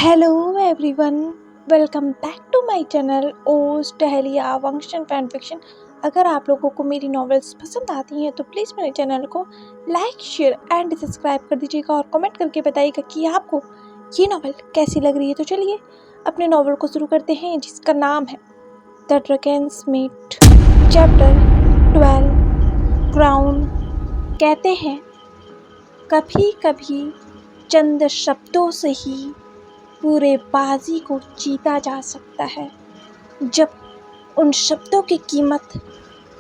Hello everyone, welcome back to my channel ओज टहलिया फंक्शन फैन फिक्शन। अगर आप लोगों को मेरी नॉवेल्स पसंद आती हैं तो प्लीज़ मेरे चैनल को लाइक शेयर एंड सब्सक्राइब कर दीजिएगा और कमेंट करके बताइएगा कि आपको ये नॉवेल कैसी लग रही है। तो चलिए अपने नॉवेल को शुरू करते हैं, जिसका नाम है the dragons meet, chapter 12, crown. कहते हैं कभी कभी चंद शब्दों से ही पूरे बाजी को जीता जा सकता है। जब उन शब्दों की कीमत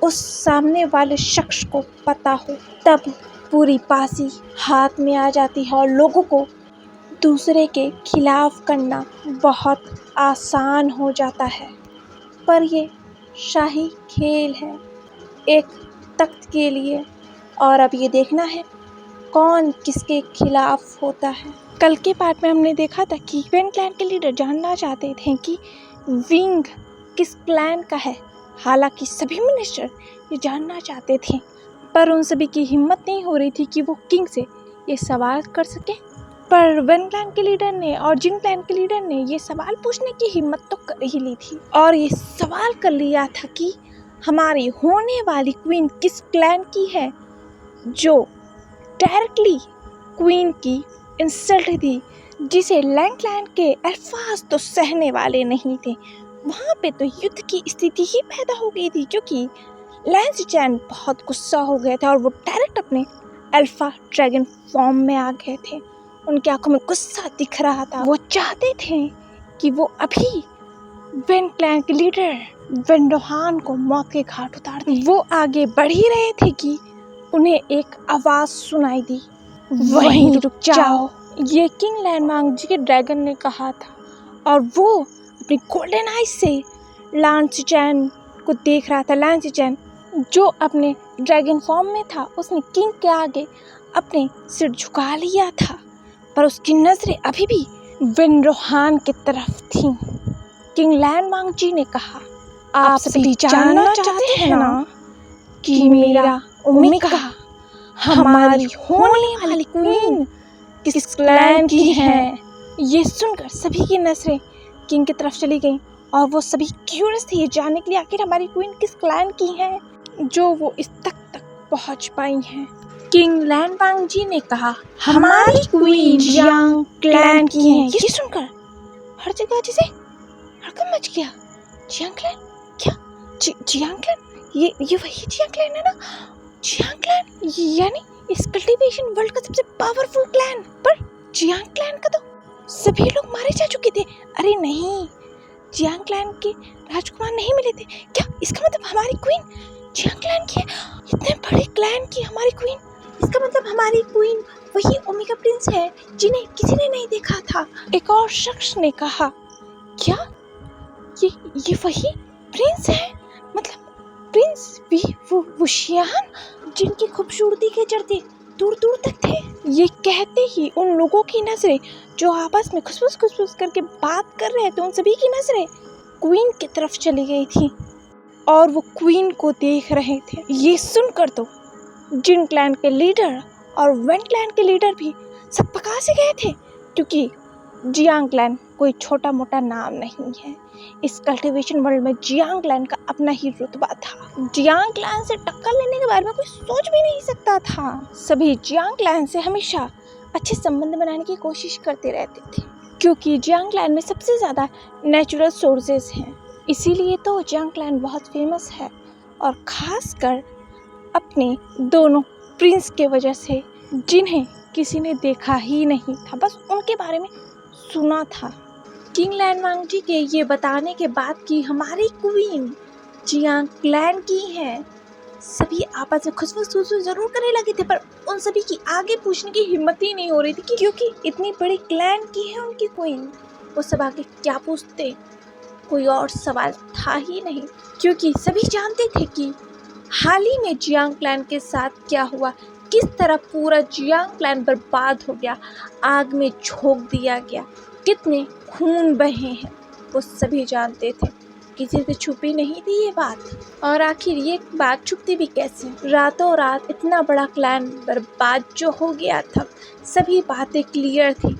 उस सामने वाले शख्स को पता हो, तब पूरी बाजी हाथ में आ जाती है और लोगों को दूसरे के खिलाफ करना बहुत आसान हो जाता है। पर ये शाही खेल है एक तख्त के लिए, और अब ये देखना है कौन किसके खिलाफ होता है। कल के पार्ट में हमने देखा था कि वेन क्लैन के लीडर जानना चाहते थे कि विंग किस क्लैन का है। हालांकि सभी मिनिस्टर ये जानना चाहते थे, पर उन सभी की हिम्मत नहीं हो रही थी कि वो किंग से ये सवाल कर सके। पर वेन क्लैन के लीडर ने और जिंग क्लैन के लीडर ने ये सवाल पूछने की हिम्मत तो कर ही ली थी, और ये सवाल कर लिया था कि हमारी होने वाली क्वीन किस क्लैन की है, जो डायरेक्टली क्वीन की इंसल्ट थी, जिसे लैंड के अल्फाज तो सहने वाले नहीं थे। वहाँ पे तो युद्ध की स्थिति ही पैदा हो गई थी, क्योंकि लैंस चैन बहुत गुस्सा हो गए थे और वो डायरेक्ट अपने अल्फा ड्रैगन फॉर्म में आ गए थे। उनकी आंखों में गुस्सा दिख रहा था। वो चाहते थे कि वो अभी वेन क्लैन के लीडर वेंडोहान को मौत के घाट उतार दें। वो आगे बढ़ ही रहे थे कि उन्हें एक आवाज सुनाई दी, वहीं रुक जाओ। ये किंग लैनमांग जी के ड्रैगन ने कहा था, और वो अपनी गोल्डन आइज से लांस चैन को देख रहा था। लांस चैन जो अपने ड्रैगन फॉर्म में था, उसने किंग के आगे अपने सिर झुका लिया था, पर उसकी नजरें अभी भी वेंडोहान की तरफ थीं। किंग लैनमांग जी ने कहा, आप सभी जानना चाहते हैं ना कि मेरा ओमेगा हमारी होने वाली क्वीन किस क्लैन की है। ये सुनकर सभी की नजरें किंग की तरफ चली गईं, और वो सभी क्यूरियस थे ये जानने के लिए आखिर हमारी क्वीन किस क्लैन की है, जो वो इस तक पहुंच पाई हैं। किंग लैनमांग जी ने कहा, हमारी क्वीन जियांग क्लैन की है। ये सुनकर हर जगह जैसे हड़कंप मच गया। Jiang clan? क्या जियांग क्लैन? ये वही जियांग क्लैन है ना? जियांग क्लैन यानी इस कल्टीवेशन वर्ल्ड का सबसे पावरफुल क्लैन। पर जियांग क्लैन का तो सभी लोग मारे जा चुके थे। अरे नहीं, जियांग क्लैन के राजकुमार नहीं मिले थे क्या? इसका मतलब हमारी क्वीन जियांग क्लैन की है। इतने बड़े क्लैन की हमारी क्वीन, इसका मतलब हमारी क्वीन वही ओमेगा प्रिंस है जिन्हें किसी ने नहीं देखा था। एक और शख्स ने कहा, क्या ये वही प्रिंस है? मतलब प्रिंस वो वुशियान जिनकी खूबसूरती के चर्चे दूर दूर तक थे। ये कहते ही उन लोगों की नजरें जो आपस में खुसफुस करके बात कर रहे थे, उन सभी की नजरें क्वीन की तरफ चली गई थी, और वो क्वीन को देख रहे थे। ये सुनकर तो जिन क्लैन के लीडर और वेन क्लैन के लीडर भी सब पका से गए थे, क्योंकि जियांग क्लैन कोई छोटा मोटा नाम नहीं है। इस कल्टीवेशन वर्ल्ड में जियांग क्लैन का अपना ही रुतबा था। जियांग क्लैन से टक्कर लेने के बारे में कोई सोच भी नहीं सकता था। सभी जियांग क्लैन से हमेशा अच्छे संबंध बनाने की कोशिश करते रहते थे, क्योंकि जियांग क्लैन में सबसे ज़्यादा नेचुरल सोर्सेज हैं। इसीलिए तो जियांग क्लैन बहुत फेमस है, और ख़ासकर अपने दोनों प्रिंस के वजह से, जिन्हें किसी ने देखा ही नहीं था, बस उनके बारे में सुना था। किंग लैनमांग जी के ये बताने के बाद कि हमारी क्वीन जियांग क्लैन की है, सभी आपस में खुसफुस जरूर करने लगे थे, पर उन सभी की आगे पूछने की हिम्मत ही नहीं हो रही थी, क्योंकि इतनी बड़ी क्लैन की है उनकी क्वीन। वो सब आगे क्या पूछते, कोई और सवाल था ही नहीं, क्योंकि सभी जानते थे कि हाल ही में जियांग क्लैन के साथ क्या हुआ, किस तरह पूरा जियांग क्लैन बर्बाद हो गया, आग में झोंक दिया गया, कितने खून बहे हैं, वो सभी जानते थे। किसी से छुपी नहीं थी ये बात, और आखिर ये बात छुपती भी कैसे? रातों रात इतना बड़ा क्लैन बर्बाद जो हो गया था, सभी बातें क्लियर थी।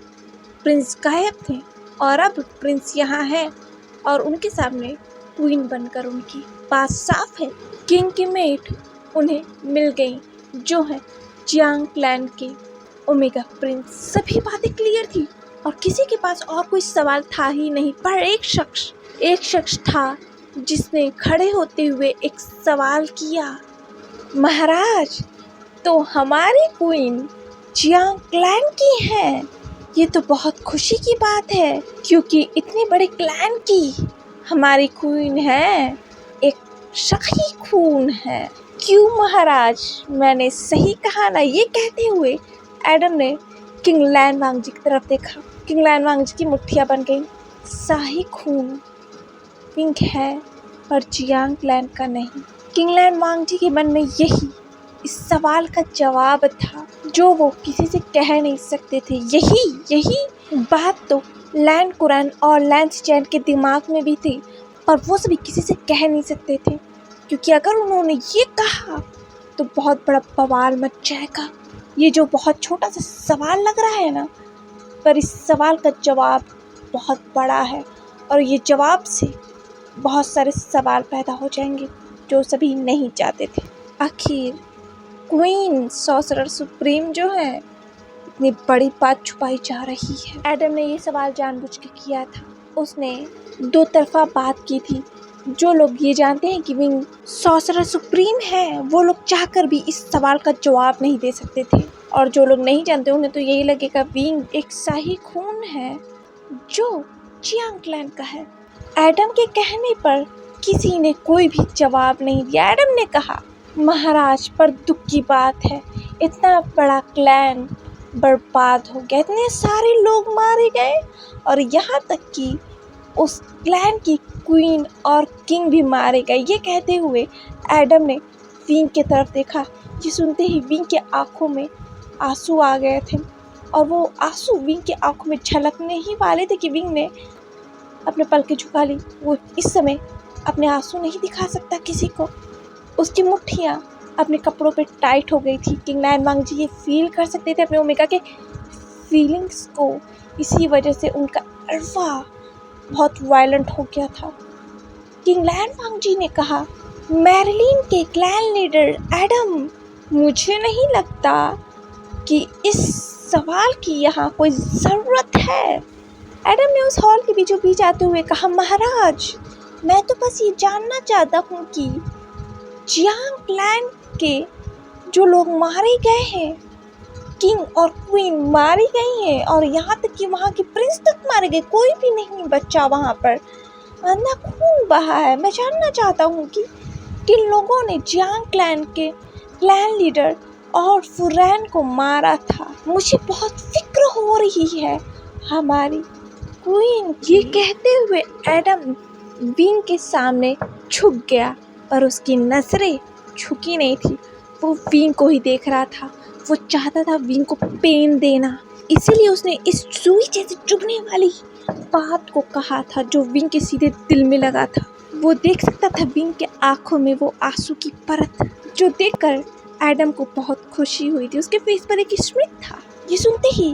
प्रिंस गायब थे, और अब प्रिंस यहाँ है और उनके सामने क्वीन बनकर उनकी बात साफ है। किंग की मेट उन्हें मिल गई जो है जियांग क्लैन के ओमेगा प्रिंस। सभी बातें क्लियर थी और किसी के पास और कोई सवाल था ही नहीं। पर एक शख्स था जिसने खड़े होते हुए एक सवाल किया, महाराज, तो हमारी क्वीन जियांग क्लैन की है। ये तो बहुत खुशी की बात है क्योंकि इतने बड़े क्लैन की हमारी क्वीन है, एक शाही खून है। क्यों महाराज, मैंने सही कहा ना? ये कहते हुए एडम ने किंग लैन वांग जी की तरफ देखा। किंग लैन वांग जी की मुट्ठियां बन गई। शाही खून किंग है पर जियांग क्लैन का नहीं। किंग लैन वांग जी के मन में यही इस सवाल का जवाब था जो वो किसी से कह नहीं सकते थे। यही बात तो लैन कुरैन और लैन सिचेन के दिमाग में भी थी और वो सभी किसी से कह नहीं सकते थे क्योंकि अगर उन्होंने ये कहा तो बहुत बड़ा बवाल मच जाएगा। ये जो बहुत छोटा सा सवाल लग रहा है ना, पर इस सवाल का जवाब बहुत बड़ा है और ये जवाब से बहुत सारे सवाल पैदा हो जाएंगे जो सभी नहीं चाहते थे। आखिर क्वीन सॉर्सरर सुप्रीम जो है, इतनी बड़ी बात छुपाई जा रही है। एडम ने ये सवाल जानबूझ के किया था। उसने दो तरफा बात की थी। जो लोग ये जानते हैं कि विंग सॉर्सरर सुप्रीम है, वो लोग चाहकर भी इस सवाल का जवाब नहीं दे सकते थे और जो लोग नहीं जानते उन्हें तो यही लगेगा विंग एक शाही खून है जो जियांग क्लैन का है। एडम के कहने पर किसी ने कोई भी जवाब नहीं दिया। एडम ने कहा, महाराज, पर दुख की बात है, इतना बड़ा क्लैन बर्बाद हो गया, इतने सारे लोग मारे गए और यहाँ तक कि उस क्लैन की क्वीन और किंग भी मारे गए। ये कहते हुए एडम ने विंग की तरफ देखा। ये सुनते ही विंग के आंखों में आंसू आ गए थे और वो आंसू विंग के आंखों में झलकने ही वाले थे कि विंग ने अपने पलकें झुका ली। वो इस समय अपने आंसू नहीं दिखा सकता किसी को। उसकी मुट्ठियाँ अपने कपड़ों पे टाइट हो गई थी। किंग लैन वांग जी ये फील कर सकते थे अपने ओमेगा के फीलिंग्स को, इसी वजह से उनका अल्फा बहुत वायलेंट हो गया था। किंग लैन वांग जी ने कहा, मैरिलीन के क्लैन लीडर एडम, मुझे नहीं लगता कि इस सवाल की यहाँ कोई ज़रूरत है। एडम ने उस हॉल के बीचों बीच आते हुए कहा, महाराज, मैं तो बस ये जानना चाहता हूँ कि जियांग क्लैन के जो लोग मारे गए हैं, किंग और क्वीन मारी गई हैं और यहाँ तक कि वहाँ के प्रिंस तक मारे गए, कोई भी नहीं बच्चा वहाँ पर, अंधा खून बहा है। मैं जानना चाहता हूँ कि किन लोगों ने जियांग क्लैन के क्लैन लीडर और फुरैन को मारा था। मुझे बहुत फिक्र हो रही है हमारी क्वीन। ये कहते हुए एडम विंग के सामने झुक गया पर उसकी नजरें झुकी नहीं थी। वो विंग को ही देख रहा था। वो चाहता था विंग को पेन देना, इसीलिए उसने इस सुई जैसे चुभने वाली बात को कहा था जो विंग के सीधे दिल में लगा था। वो देख सकता था विंग के आंखों में वो आंसू की परत, जो देखकर एडम को बहुत खुशी हुई थी। उसके फेस पर एक स्मित था। ये सुनते ही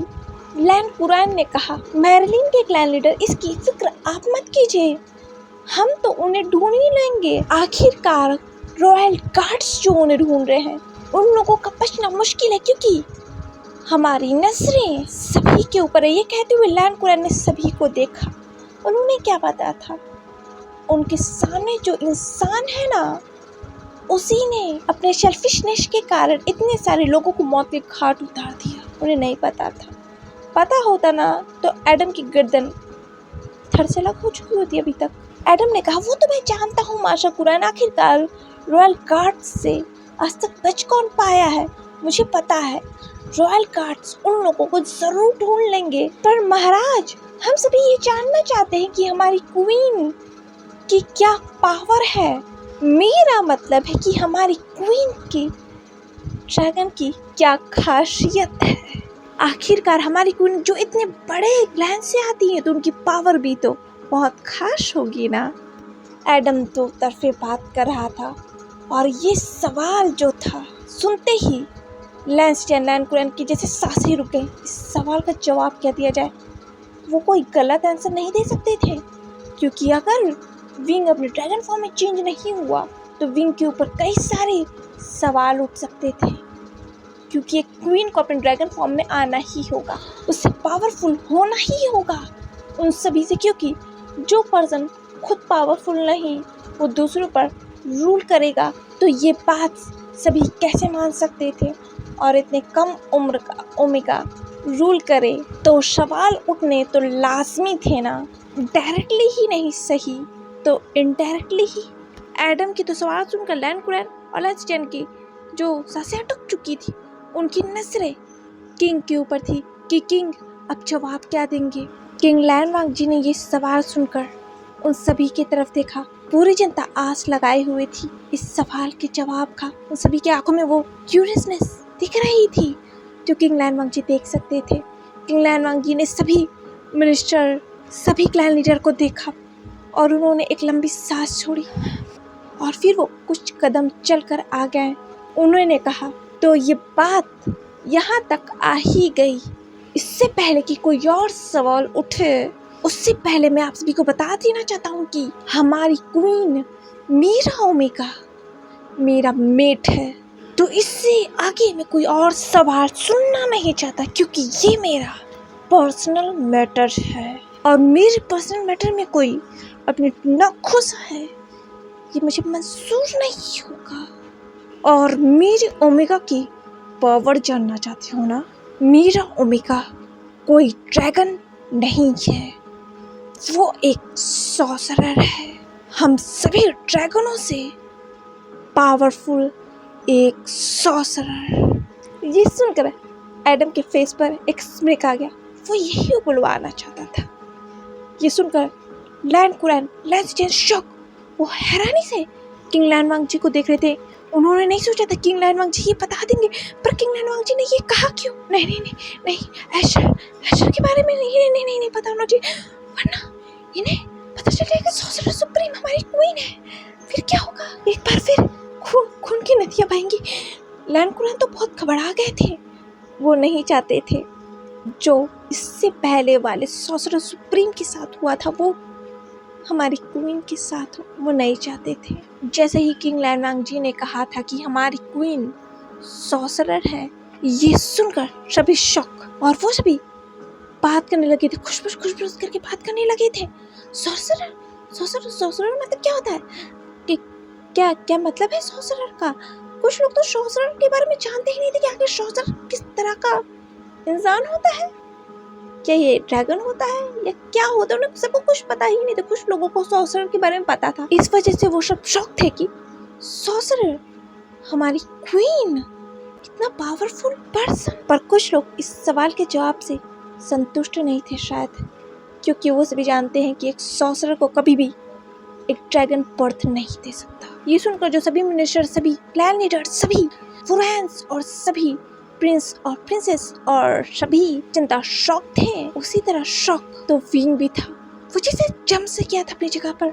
लैन कुरैन ने कहा, मैरिलीन के क्लैन लीडर, इसकी फिक्र आप मत कीजिए, हम तो उन्हें ढूंढ ही लेंगे। आखिरकार रॉयल गार्ड्स जो उन्हें ढूंढ रहे हैं, उन लोगों का बचना मुश्किल है क्योंकि हमारी नजरें सभी के ऊपर है। ये कहते हुए लैन कुरैन ने सभी को देखा। उन्होंने क्या बताया था, उनके सामने जो इंसान है ना, उसी ने अपने सेल्फिशनेस के कारण इतने सारे लोगों को मौत के घाट उतार दिया। उन्हें नहीं पता था। पता होता ना तो एडम की गर्दन थर से लग हो चुकी होती अभी तक। एडम ने कहा, वो तो मैं जानता हूँ माशा कुरैन, आखिरकार रॉयल गार्ड्स से आज तक बच कौन पाया है, मुझे पता है। रॉयल गार्ड्स उन लोगों को जरूर ढूंढ लेंगे। पर महाराज, हम सभी ये जानना चाहते हैं कि हमारी क्वीन की क्या पावर है। मेरा मतलब है कि हमारी क्वीन की ड्रैगन की क्या खासियत है। आखिरकार हमारी क्वीन जो इतने बड़े क्लैन से आती है तो उनकी पावर भी तो बहुत खास होगी ना। एडम दो तरफे बात कर रहा था और ये सवाल जो था, सुनते ही लैन कुरैन की जैसे सांसें रुक गई। इस सवाल का जवाब क्या दिया जाए। वो कोई गलत आंसर नहीं दे सकते थे, क्योंकि अगर विंग अपने ड्रैगन फॉर्म में चेंज नहीं हुआ तो विंग के ऊपर कई सारे सवाल उठ सकते थे, क्योंकि एक क्वीन को अपने ड्रैगन फॉर्म में आना ही होगा, उससे पावरफुल होना ही होगा उन सभी से, क्योंकि जो पर्सन खुद पावरफुल नहीं वो दूसरों पर रूल करेगा तो ये बात सभी कैसे मान सकते थे। और इतने कम उम्र का ओमेगा रूल करे तो सवाल उठने तो लाजमी थे ना, डायरेक्टली ही नहीं सही तो इनडायरेक्टली ही। एडम की तो सवाल सुनकर लैन कुरैन और लेंसडेन की जो सांसें अटक चुकी थी, उनकी नजरें किंग के ऊपर थी कि किंग अब जवाब क्या देंगे। किंग लैनवांग जी ने ये सवाल सुनकर उन सभी की तरफ देखा। पूरी जनता आस लगाए हुए थी इस सवाल के जवाब का। उन सभी की आंखों में वो क्यूरियसनेस दिख रही थी जो किंग लैनवांग जी देख सकते थे। किंग लैनवांग जी ने सभी मिनिस्टर, सभी क्लैन लीडर को देखा और उन्होंने एक लंबी सांस छोड़ी और फिर वो कुछ कदम चलकर आ गए। उन्होंने कहा, तो ये बात यहाँ तक आ ही गई। इससे पहले कि कोई और सवाल उठे, उससे पहले मैं आप सभी को बता देना चाहता हूँ कि हमारी क्वीन मीरा ओमेगा मेरा मेट है। तो इससे आगे मैं कोई और सवाल सुनना नहीं चाहता, क्योंकि ये मेरा पर्सनल मैटर है और मेरे पर्सनल मैटर में कोई अपने नाखुश है ये मुझे मंजूर नहीं होगा। और मेरी ओमेगा की पावर जानना चाहते हो ना? मेरा ओमेगा कोई ड्रैगन नहीं है, वो एक सॉर्सरर है। हम सभी ड्रैगनों से पावरफुल एक सॉर्सरर। ये सुनकर एडम के फेस पर एक स्मिक आ गया। वो यही बुलवाना चाहता था। ये सुनकर लैन कुरैन, लेंसडेन शॉक, वो हैरानी से किंग लैनवांग जी को देख रहे थे। उन्होंने नहीं सोचा था किंग लैनवांग जी ये बता देंगे, पर किंग लैनवांग जी ने ये कहा क्यों? नहीं नहीं नहीं नहीं, एशर के बारे में नहीं पता होना चाहिए, वरना इन्हें पता चल जाएगा सॉर्सरर सुप्रीम हमारी क्वीन है। फिर क्या होगा? एक बार फिर खून की नदियां बहेंगी। लैन कुरैन तो बहुत घबरा गए थे। वो नहीं चाहते थे जो इससे पहले वाले सॉर्सरर सुप्रीम के साथ हुआ था वो हमारी क्वीन के साथ वो नहीं चाहते थे। जैसे ही किंग लैनवांग जी ने कहा था कि हमारी क्वीन सॉर्सरर है, ये सुनकर सभी शॉक और वो सभी बात करने लगे थे, खुशबुश करके बात करने लगे थे। सॉर्सरर मतलब क्या होता है? कि क्या मतलब है सॉर्सरर का? कुछ लोग तो सॉर्सरर के बारे में जानते ही नहीं थे कि आखिर सॉर्सरर किस तरह का इंसान होता है, क्या ये ड्रैगन होता है या क्या होता है, उन्हें सबको कुछ पता ही नहीं था। कुछ लोगों को सॉर्सरर के बारे में पता था, इस वजह से वो सब शॉक थे कि सॉर्सरर हमारी क्वीन इतना पावरफुल पर्सन। पर कुछ लोग इस सवाल के जवाब से संतुष्ट नहीं थे शायद, क्योंकि वो सभी जानते हैं कि एक सॉर्सरर को कभी भी एक ड्रैगन बर्थ नहीं दे सकता। ये सुनकर जो सभी मिनिस्टर, सभी क्लैन लीडर, सभी फुरैंस और सभी प्रिंस और प्रिंसेस और सभी जनता शॉक थे। उसी तरह शॉक तो विंग भी था। वो जैसे जंप से किया था अपनी जगह पर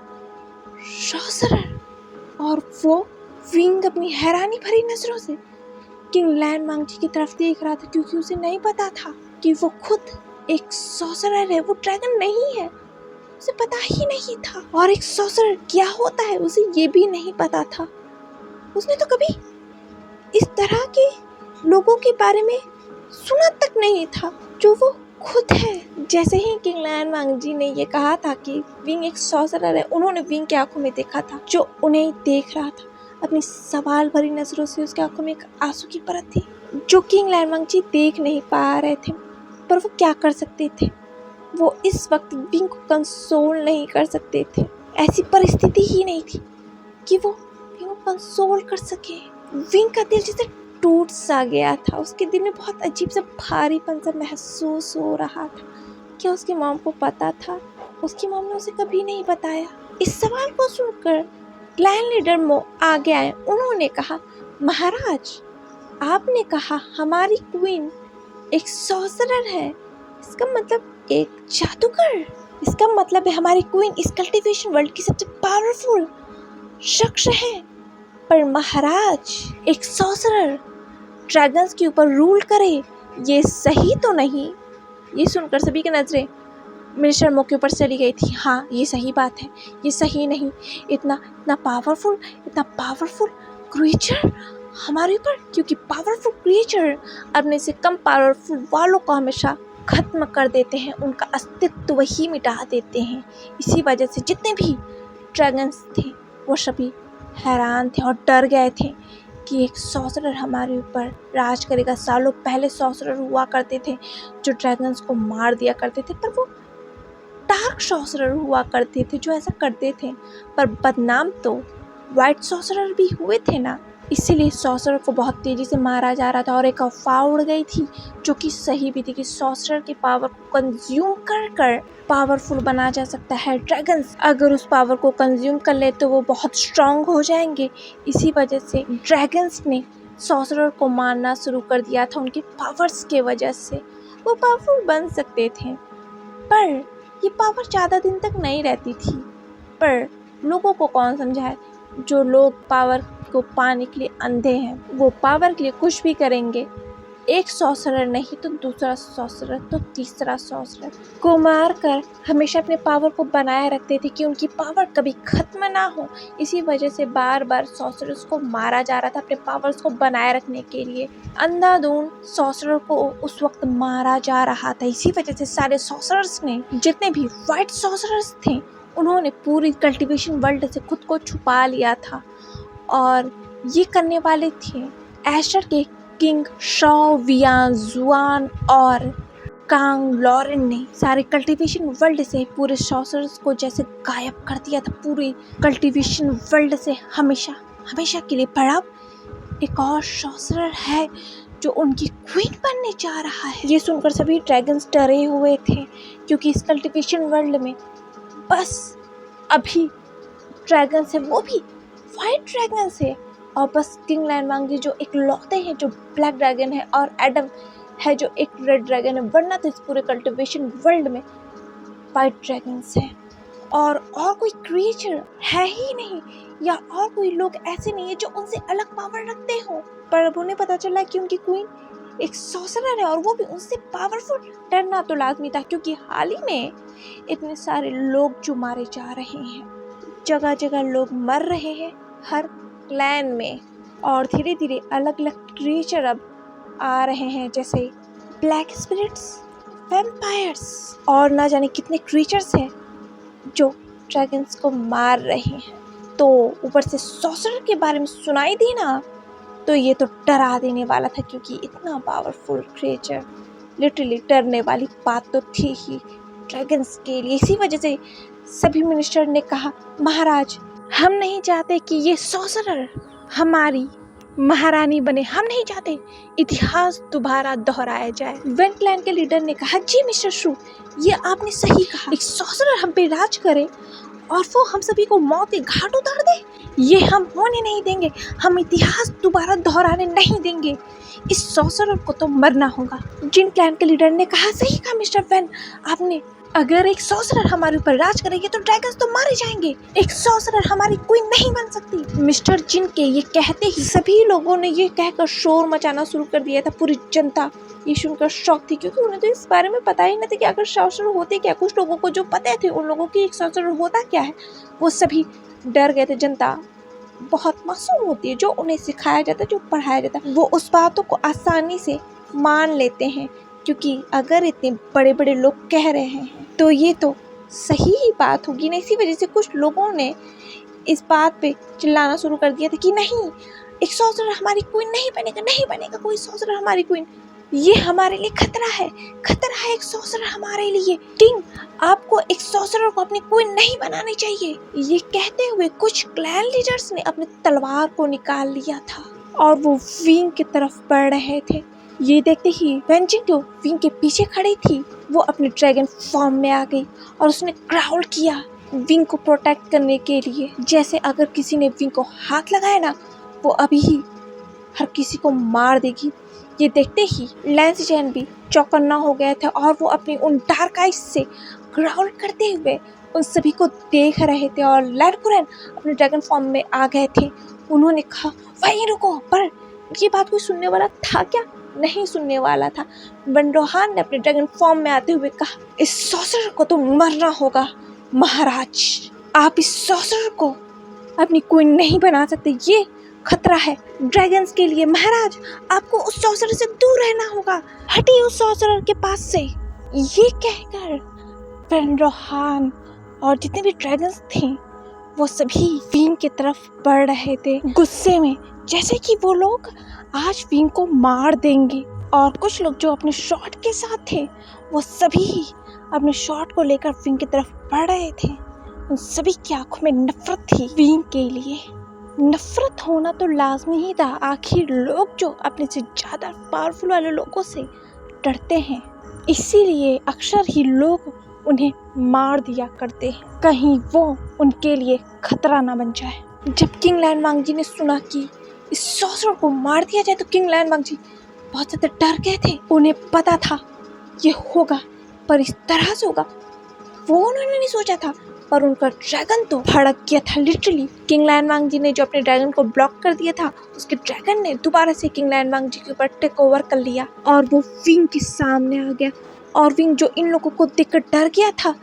सॉर्सरर, और वो विंग अपनी हैरानी भरी नजरों से किंग लैनवांग जी की तरफ देख रहा था, क्योंकि उसे नहीं पता था कि वो खुद एक सॉर्सरर है, वो ड्रैगन नहीं है। उसे पता ही नहीं था। और एक सॉर्सरर क्या होता है उसे ये भी नहीं पता था। उसने तो कभी इस तरह के लोगों के बारे में सुना तक नहीं था जो वो खुद है। जैसे ही किंग लैनवांग जी ने ये कहा था कि विंग एक सॉर्सरर है, उन्होंने विंग की आंखों में देखा था जो उन्हें देख रहा था। अपनी सवाल भरी नजरों से उसकी आंखों में एक आंसू की परत थी जो किंग लैनवांग जी देख नहीं पा रहे थे, पर वो क्या कर सकते थे? वो इस वक्त विंग को कंसोल नहीं कर सकते थे। ऐसी परिस्थिति ही नहीं थी कि वो विंग को कंसोल कर सके। विंग का दिल जैसे टूट सा गया था। उसके दिल में बहुत अजीब सा भारीपन सा महसूस हो रहा था। क्या उसकी मॉम को पता था? उसकी मॉम ने उसे कभी नहीं बताया। इस सवाल को सुनकर क्लैन लीडर मो आगे आए। उन्होंने कहा, महाराज, आपने कहा हमारी क्वीन एक सॉर्सरर है, इसका मतलब एक जादूगर। इसका मतलब है हमारी क्वीन इस कल्टीवेशन वर्ल्ड की सबसे पावरफुल शख्स है। पर महाराज, एक सॉर्सरर ड्रैगन्स के ऊपर रूल करे, ये सही तो नहीं। ये सुनकर सभी की नजरें मिनिस्टर मौके पर चली गई थी। हाँ, ये सही बात है, ये सही नहीं। इतना इतना पावरफुल क्रिएचर हमारे ऊपर, क्योंकि पावरफुल क्रिएचर अपने से कम पावरफुल वालों को हमेशा खत्म कर देते हैं, उनका अस्तित्व ही मिटा देते हैं। इसी वजह से जितने भी ड्रैगन्स थे वो सभी हैरान थे और डर गए थे कि एक सॉर्सरर हमारे ऊपर राज करेगा। सालों पहले सॉर्सरर हुआ करते थे जो ड्रैगन्स को मार दिया करते थे, पर वो डार्क सॉर्सरर हुआ करते थे जो ऐसा करते थे, पर बदनाम तो वाइट सॉर्सरर भी हुए थे ना। इसीलिए सॉर्सरर को बहुत तेजी से मारा जा रहा था और एक अफवाह उड़ गई थी जो कि सही भी थी कि सॉर्सरर की पावर को कंज्यूम कर कर पावरफुल बना जा सकता है ड्रैगन्स। अगर उस पावर को कंज्यूम कर ले तो वो बहुत स्ट्रांग हो जाएंगे। इसी वजह से ड्रैगन्स ने सॉर्सरर को मारना शुरू कर दिया था। उनके पावर्स के वजह से वो पावरफुल बन सकते थे, पर ये पावर ज़्यादा दिन तक नहीं रहती थी। पर लोगों को कौन समझाए? जो लोग पावर को पाने के लिए अंधे हैं, वो पावर के लिए कुछ भी करेंगे। एक सॉर्सरर नहीं तो दूसरा सॉर्सरर तो तीसरा सॉर्सरर को मार कर हमेशा अपने पावर को बनाए रखते थे कि उनकी पावर कभी खत्म ना हो। इसी वजह से बार बार सॉर्सरर्स को मारा जा रहा था अपने पावर्स को बनाए रखने के लिए। अंधाधुंध सॉर्सरर को उस वक्त मारा जा रहा था। इसी वजह से सारे सॉर्सरर्स ने, जितने भी वाइट सॉर्सरर्स थे, उन्होंने पूरी कल्टीवेशन वर्ल्ड से खुद को छुपा लिया था। और ये करने वाले थे एशर के किंग शॉ वियान जुआन और कांग लॉरेन ने सारे कल्टीवेशन वर्ल्ड से पूरे सॉर्सरर्स को जैसे गायब कर दिया था, पूरी कल्टीवेशन वर्ल्ड से हमेशा के लिए। पर अब एक और सॉर्सरर है जो उनकी क्वीन बनने जा रहा है। ये सुनकर सभी ड्रैगन्स डरे हुए थे, क्योंकि इस कल्टीवेशन वर्ल्ड में बस अभी ड्रैगन्स है, वो भी वाइट ड्रैगन्स है, और बस किंग लायन वांगी जो एक लौते हैं जो ब्लैक ड्रैगन है, और एडम है जो एक रेड ड्रैगन है। वरना तो इस पूरे कल्टीवेशन वर्ल्ड में वाइट ड्रैगन्स है और कोई क्रिएचर है ही नहीं, या और कोई लोग ऐसे नहीं है जो उनसे अलग पावर रखते हो। पर अब उन्हें पता चला कि उनकी क्वीन एक सॉर्सरर है और वो भी उनसे पावरफुल। डरना तो लाजमी था, क्योंकि हाल ही में इतने सारे लोग जो मारे जा रहे हैं, जगह जगह लोग मर रहे हैं हर क्लैन में, और धीरे धीरे अलग अलग क्रिएचर अब आ रहे हैं, जैसे ब्लैक स्पिरिट्स, वैम्पायर्स और ना जाने कितने क्रिएचर्स हैं जो ड्रैगन्स को मार रहे हैं। तो ऊपर से सॉर्सरर के बारे में सुनाई दी ना, तो ये तो डरा देने वाला था, क्योंकि इतना पावरफुल क्रिएचर, लिटरली डरने वाली बात तो थी ही ड्रैगन्स के लिए। इसी वजह से सभी मिनिस्टर ने कहा, महाराज, हम नहीं चाहते कि ये सॉर्सरर हमारी महारानी बने, हम नहीं चाहते इतिहास दोबारा दोहराया जाए। वेन क्लैन के लीडर ने कहा, जी मिस्टर शू, ये आपने सही कहा, एक सॉर्सरर हम पे राज करे और वो हम सभी को मौत के घाट उतार दे, ये हम होने नहीं देंगे। हम इतिहास दोबारा दोहराने नहीं देंगे। इस सॉर्सरर को तो मरना होगा। जिन क्लैन के लीडर ने कहा, सही कहा मिस्टर वेन आपने, अगर एक सॉर्सरर हमारे ऊपर राज करेगी तो ड्रैगन्स तो मारे जाएंगे। एक सॉर्सरर हमारी क्वीन नहीं बन सकती। मिस्टर जिन के ये कहते ही सभी लोगों ने ये कहकर शोर मचाना शुरू कर दिया था। पूरी जनता ये सुनकर शॉक थी, क्योंकि उन्हें तो इस बारे में पता ही नहीं था कि अगर सॉर्सरर होते क्या। कुछ लोगों को जो पता थे उन लोगों की एक सॉर्सरर होता क्या है, वो सभी डर गए थे। जनता बहुत मासूम होती है, जो उन्हें सिखाया जाता है, जो पढ़ाया जाता है, वो उस बातों को आसानी से मान लेते हैं, क्योंकि अगर इतने बड़े बड़े लोग कह रहे हैं तो ये तो सही ही बात होगी ना। इसी वजह से कुछ लोगों ने इस बात पे चिल्लाना शुरू कर दिया था कि नहीं, एक सॉर्सरर हमारी क्वीन नहीं बनेगा कोई सॉर्सरर हमारी क्वीन। ये हमारे लिए खतरा है एक सॉर्सरर हमारे लिए। किंग, आपको एक सॉर्सरर को अपनी क्वीन नहीं बनानी चाहिए। ये कहते हुए कुछ क्लैन लीडर्स ने अपनी तलवार को निकाल लिया था और वो विंग की तरफ बढ़ रहे थे। ये देखते ही वेंजिंग जो विंग के पीछे खड़ी थी, वो अपने ड्रैगन फॉर्म में आ गई और उसने ग्राउल किया विंग को प्रोटेक्ट करने के लिए। जैसे अगर किसी ने विंग को हाथ लगाया ना, वो अभी ही हर किसी को मार देगी। ये देखते ही लैंस जैन भी चौकन्ना हो गए थे और वो अपनी उन डार्क आइज से ग्राउल करते हुए उन सभी को देख रहे थे। और लैंड कुरैन अपने ड्रैगन फॉर्म में आ गए थे। उन्होंने कहा, वहीं रुको, पर ये बात कोई सुनने वाला था क्या? नहीं सुनने वाला था। बनरोहान ने अपने ड्रैगन फॉर्म में आते हुए कहा, इस सॉर्सरर को तो मरना होगा महाराज। आप इस सॉर्सरर को अपनी क्वीन नहीं बना सकते, ये खतरा है ड्रैगन्स के लिए। महाराज आपको उस सॉर्सरर से दूर रहना होगा, हटिए उस सॉर्सरर के पास से। ये कहकर बनरोहान और जितने भी ड्रैगन्स थे वो सभी विंग की तरफ बढ़ रहे थे गुस्से में, जैसे कि वो लोग आज विंग को मार देंगे। और कुछ लोग जो अपने शॉट के साथ थे वो सभी अपने शॉट को लेकर विंग की तरफ बढ़ रहे थे। उन सभी की आंखों में नफरत थी विंग के लिए। नफरत होना तो लाजमी ही था, आखिर लोग जो अपने से ज़्यादा पावरफुल वाले लोगों से डरते हैं, इसीलिए अक्सर ही लोग उन्हें मार दिया करते हैं, कहीं वो उनके लिए खतरा ना बन जाए। जब किंग लैन वांगजी ने सुना कि इस सॉर्सरर को मार दिया जाए तो किंग लैन वांगजी बहुत ज़्यादा डर गए थे। उन्हें पता था ये होगा, पर इस तरह से होगा वो उन्होंने नहीं सोचा था। पर उनका ड्रैगन तो भड़क गया था लिटरली। किंग लैन वांगजी ने जो अपने ड्रैगन को ब्लॉक कर दिया था, उसके ड्रैगन ने दोबारा से किंग लैन वांगजी के ऊपर टेक ओवर कर लिया और वो विंग के सामने आ गया। और विंग जो इन लोगों को देखकर डर गया था,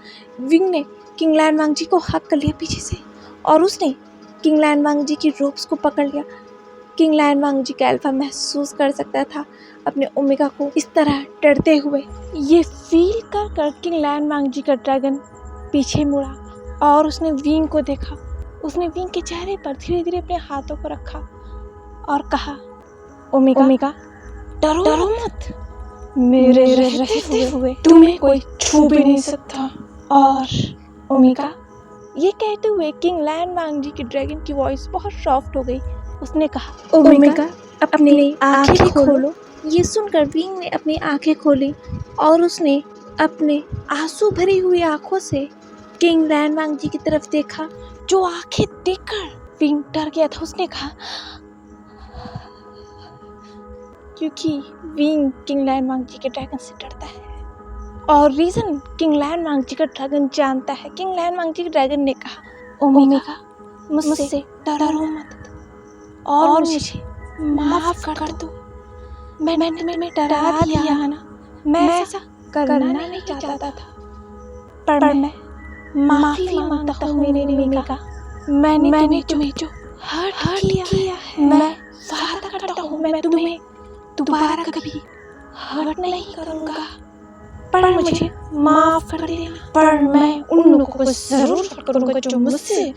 विंग ने किंग लैन वांगजी को हक कर लिया पीछे से और उसने किंग लैन वांगजी की रोप्स को पकड़ लिया। किंग लैन वांगजी का अल्फा महसूस कर सकता था अपने ओमेगा को इस तरह डरते हुए। ये फील कर कर किंग लैन वांगजी का ड्रैगन पीछे मुड़ा और उसने विंग को देखा। उसने विंग के चेहरे पर धीरे धीरे अपने हाथों को रखा और कहा, ओमेगा डरो मत, मेरे रहते हुए तुम्हें कोई छू भी नहीं सकता। और ओमेगा, ये कहते हुए किंग लैन वांगजी की ड्रैगन की वॉइस बहुत सॉफ्ट हो गई। उसने कहा, ओमेगा अपनी आंखें खोलो। ये सुनकर विंग ने अपनी आंखें खोली और उसने अपने आंसू भरी हुई आंखों से किंग लैन वांगजी की तरफ देखा, जो आंखें देखकर विंग डर गया था। उसने कहा, क्योंकि विंग किंग लैन वांगजी के ड्रैगन से डरता है और रीजन किंग लैन वांगजी का ड्रैगन जानता है। किंग लैन वांगजी के ड्रैगन ने कहा, ओमेगा मुझसे डरो मत और मुझे माफ कर दो। मैंने तुम्हें डरा दिया ना, मैं ऐसा करना नहीं चाहता था, पर मैं माफी मांगता हूँ मेरे ओमेगा। मैंने तुम्हें जो हर्ट किया है, मैं वादा करता हूँ मैं तुम्हें दोबारा कभी हर्ट नहीं करूँगा, पर मुझे माफ कर देना। पर मैं उन लोगों को जरूर हर्ट करूँगा जो मुझसे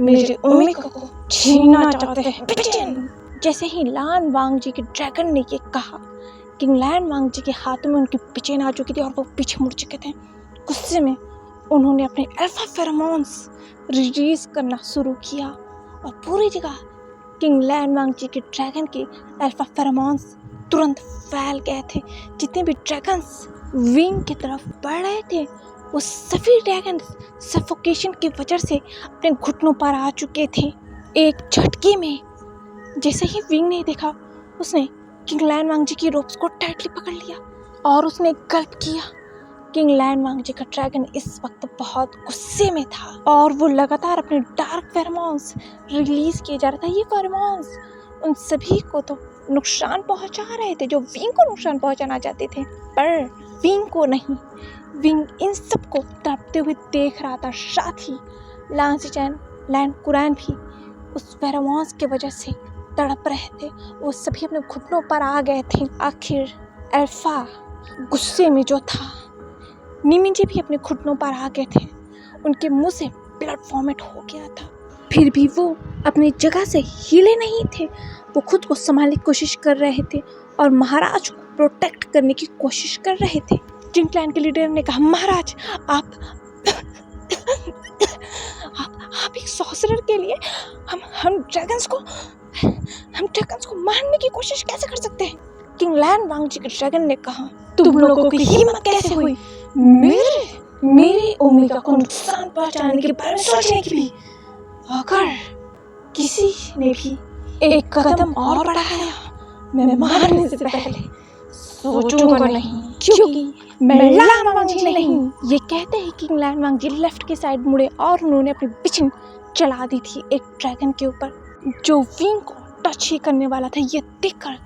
मेरे ओमेगा को छीनना चाहते हैं। जैसे ही लैन वांगजी के ड्रैगन ने ये कहा, किंग लैन वांगजी के हाथों में उनकी पिचें आ चुकी थी और वो पीछे मुड़ चुके थे। गुस्से में उन्होंने अपने अल्फा फेरोमोन्स रिलीज करना शुरू किया और पूरी जगह किंग लैन वांगजी के ड्रैगन के अल्फा फेरोमोन्स तुरंत फैल गए थे। जितने भी ड्रैगन्स विंग की तरफ बढ़ रहे थे वो सभी ड्रैगन सफोकेशन की वजह से अपने घुटनों पर आ चुके थे। एक झटके में जैसे ही विंग ने देखा, उसने किंग लैन वांगजी की रोप्स को टाइटली पकड़ लिया और उसने गल्प किया। किंग लैन वांगजी का ड्रैगन इस वक्त बहुत गुस्से में था और वो लगातार अपने डार्क फेरोमोन्स रिलीज किए जा रहा था। ये फेरोमोन्स उन सभी को तो नुकसान पहुंचा रहे थे जो विंग को नुकसान पहुंचाना चाहते थे, पर विंग को नहीं। विंग इन सब को तड़पते हुए देख रहा था। साथ ही लान सिचैन, लैन कुरैन भी उस फेरोमोन्स की वजह से तड़प रहे थे। वो सभी अपने घुटनों पर आ गए थे। आखिर अल्फा गुस्से में जो था, निमिंजे भी अपने घुटनों पर आ गए थे। उनके मुंह से ब्लड फॉर्मेट हो गया था, फिर भी वो अपनी जगह से हिले नहीं थे। वो खुद को संभालने की कोशिश कर रहे थे और महाराज को प्रोटेक्ट करने की कोशिश कर रहे थे। जिन क्लैन के लीडर ने कहा, महाराज आप एक सॉर्सरर के लिए हम ड्रैगन्स को मारने की कोशिश कैसे कर सकते हैं? किंग लैन वांगजी के ड्रैगन ने कहा, तुम लोगों की हिम्मत कैसे हुई मेरे ओमेगा को नुकसान पहुंचाने के बारे में सोचने की भी? अगर किसी ने भी एक कदम और बढ़ाया, मैं मारने से पहले सोचूंगा नहीं, क्योंकि मैं लैन वांगजी नहीं। ये कहते ही किंग लैन वांगजी लेफ्ट के साइड मुड़े और उन्होंने अपनी पिचिन चला दी थी एक ड्रैगन के ऊपर जो विंग को टच ही करने वाला था। ये देखकर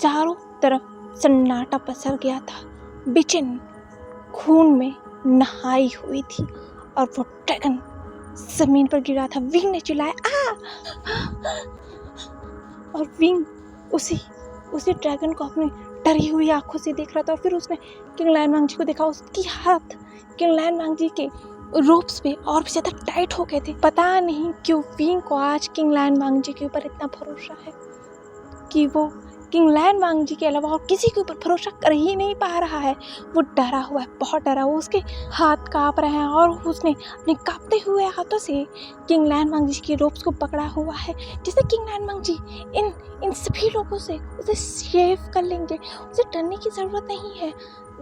चारों तरफ सन्नाटा पसर गया था। बेचैन खून में नहाई हुई थी और वो ड्रैगन जमीन पर गिरा था। विंग ने चिल्लाया आ! और विंग उसी ड्रैगन को अपनी डरी हुई आंखों से देख रहा था। और फिर उसने किंग लायन वांग जी को देखा। उसकी हाथ किंग लायन वांग जी के रोप्स पे और भी ज्यादा टाइट हो गए थे। पता नहीं क्यों विंग को आज किंग लायन वांग जी के ऊपर इतना भरोसा है कि वो किंग लायन वांग जी के अलावा और किसी के ऊपर भरोसा कर ही नहीं पा रहा है। वो डरा हुआ है, बहुत डरा हुआ। उसके हाथ कांप रहे हैं और उसने अपने कांपते हुए हाथों से किंग लायन वांग जी के रोप्स को पकड़ा हुआ है, जैसे किंग लायन वांग जी इन सभी लोगों से उसे सेव कर लेंगे। उसे डरने की ज़रूरत नहीं है।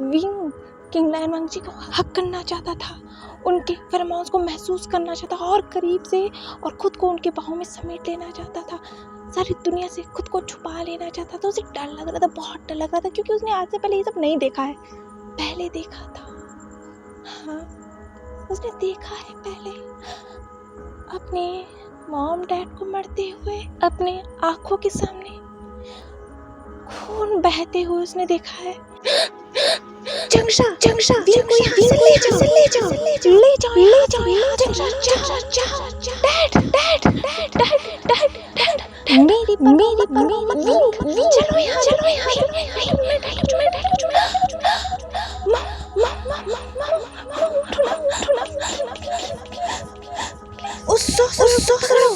विंग किंग लायन वांग जी को हक करना चाहता था, उनके फेरोमोन्स को महसूस करना चाहता था और करीब से और खुद को उनके बाहों में समेट लेना चाहता था। सारी दुनिया से खुद को छुपा लेना चाहता था। उसे डर लग रहा था, बहुत डर लग रहा था, क्योंकि उसने आज से पहले ये सब नहीं देखा है। पहले देखा था, हाँ उसने देखा है पहले अपने मॉम डैड को मरते हुए अपने आंखों के सामने, खून बहते हुए उसने देखा है। जंगशा विंग को यहाँ से ले जाओ डैड मेरी विंग चलो यहाँ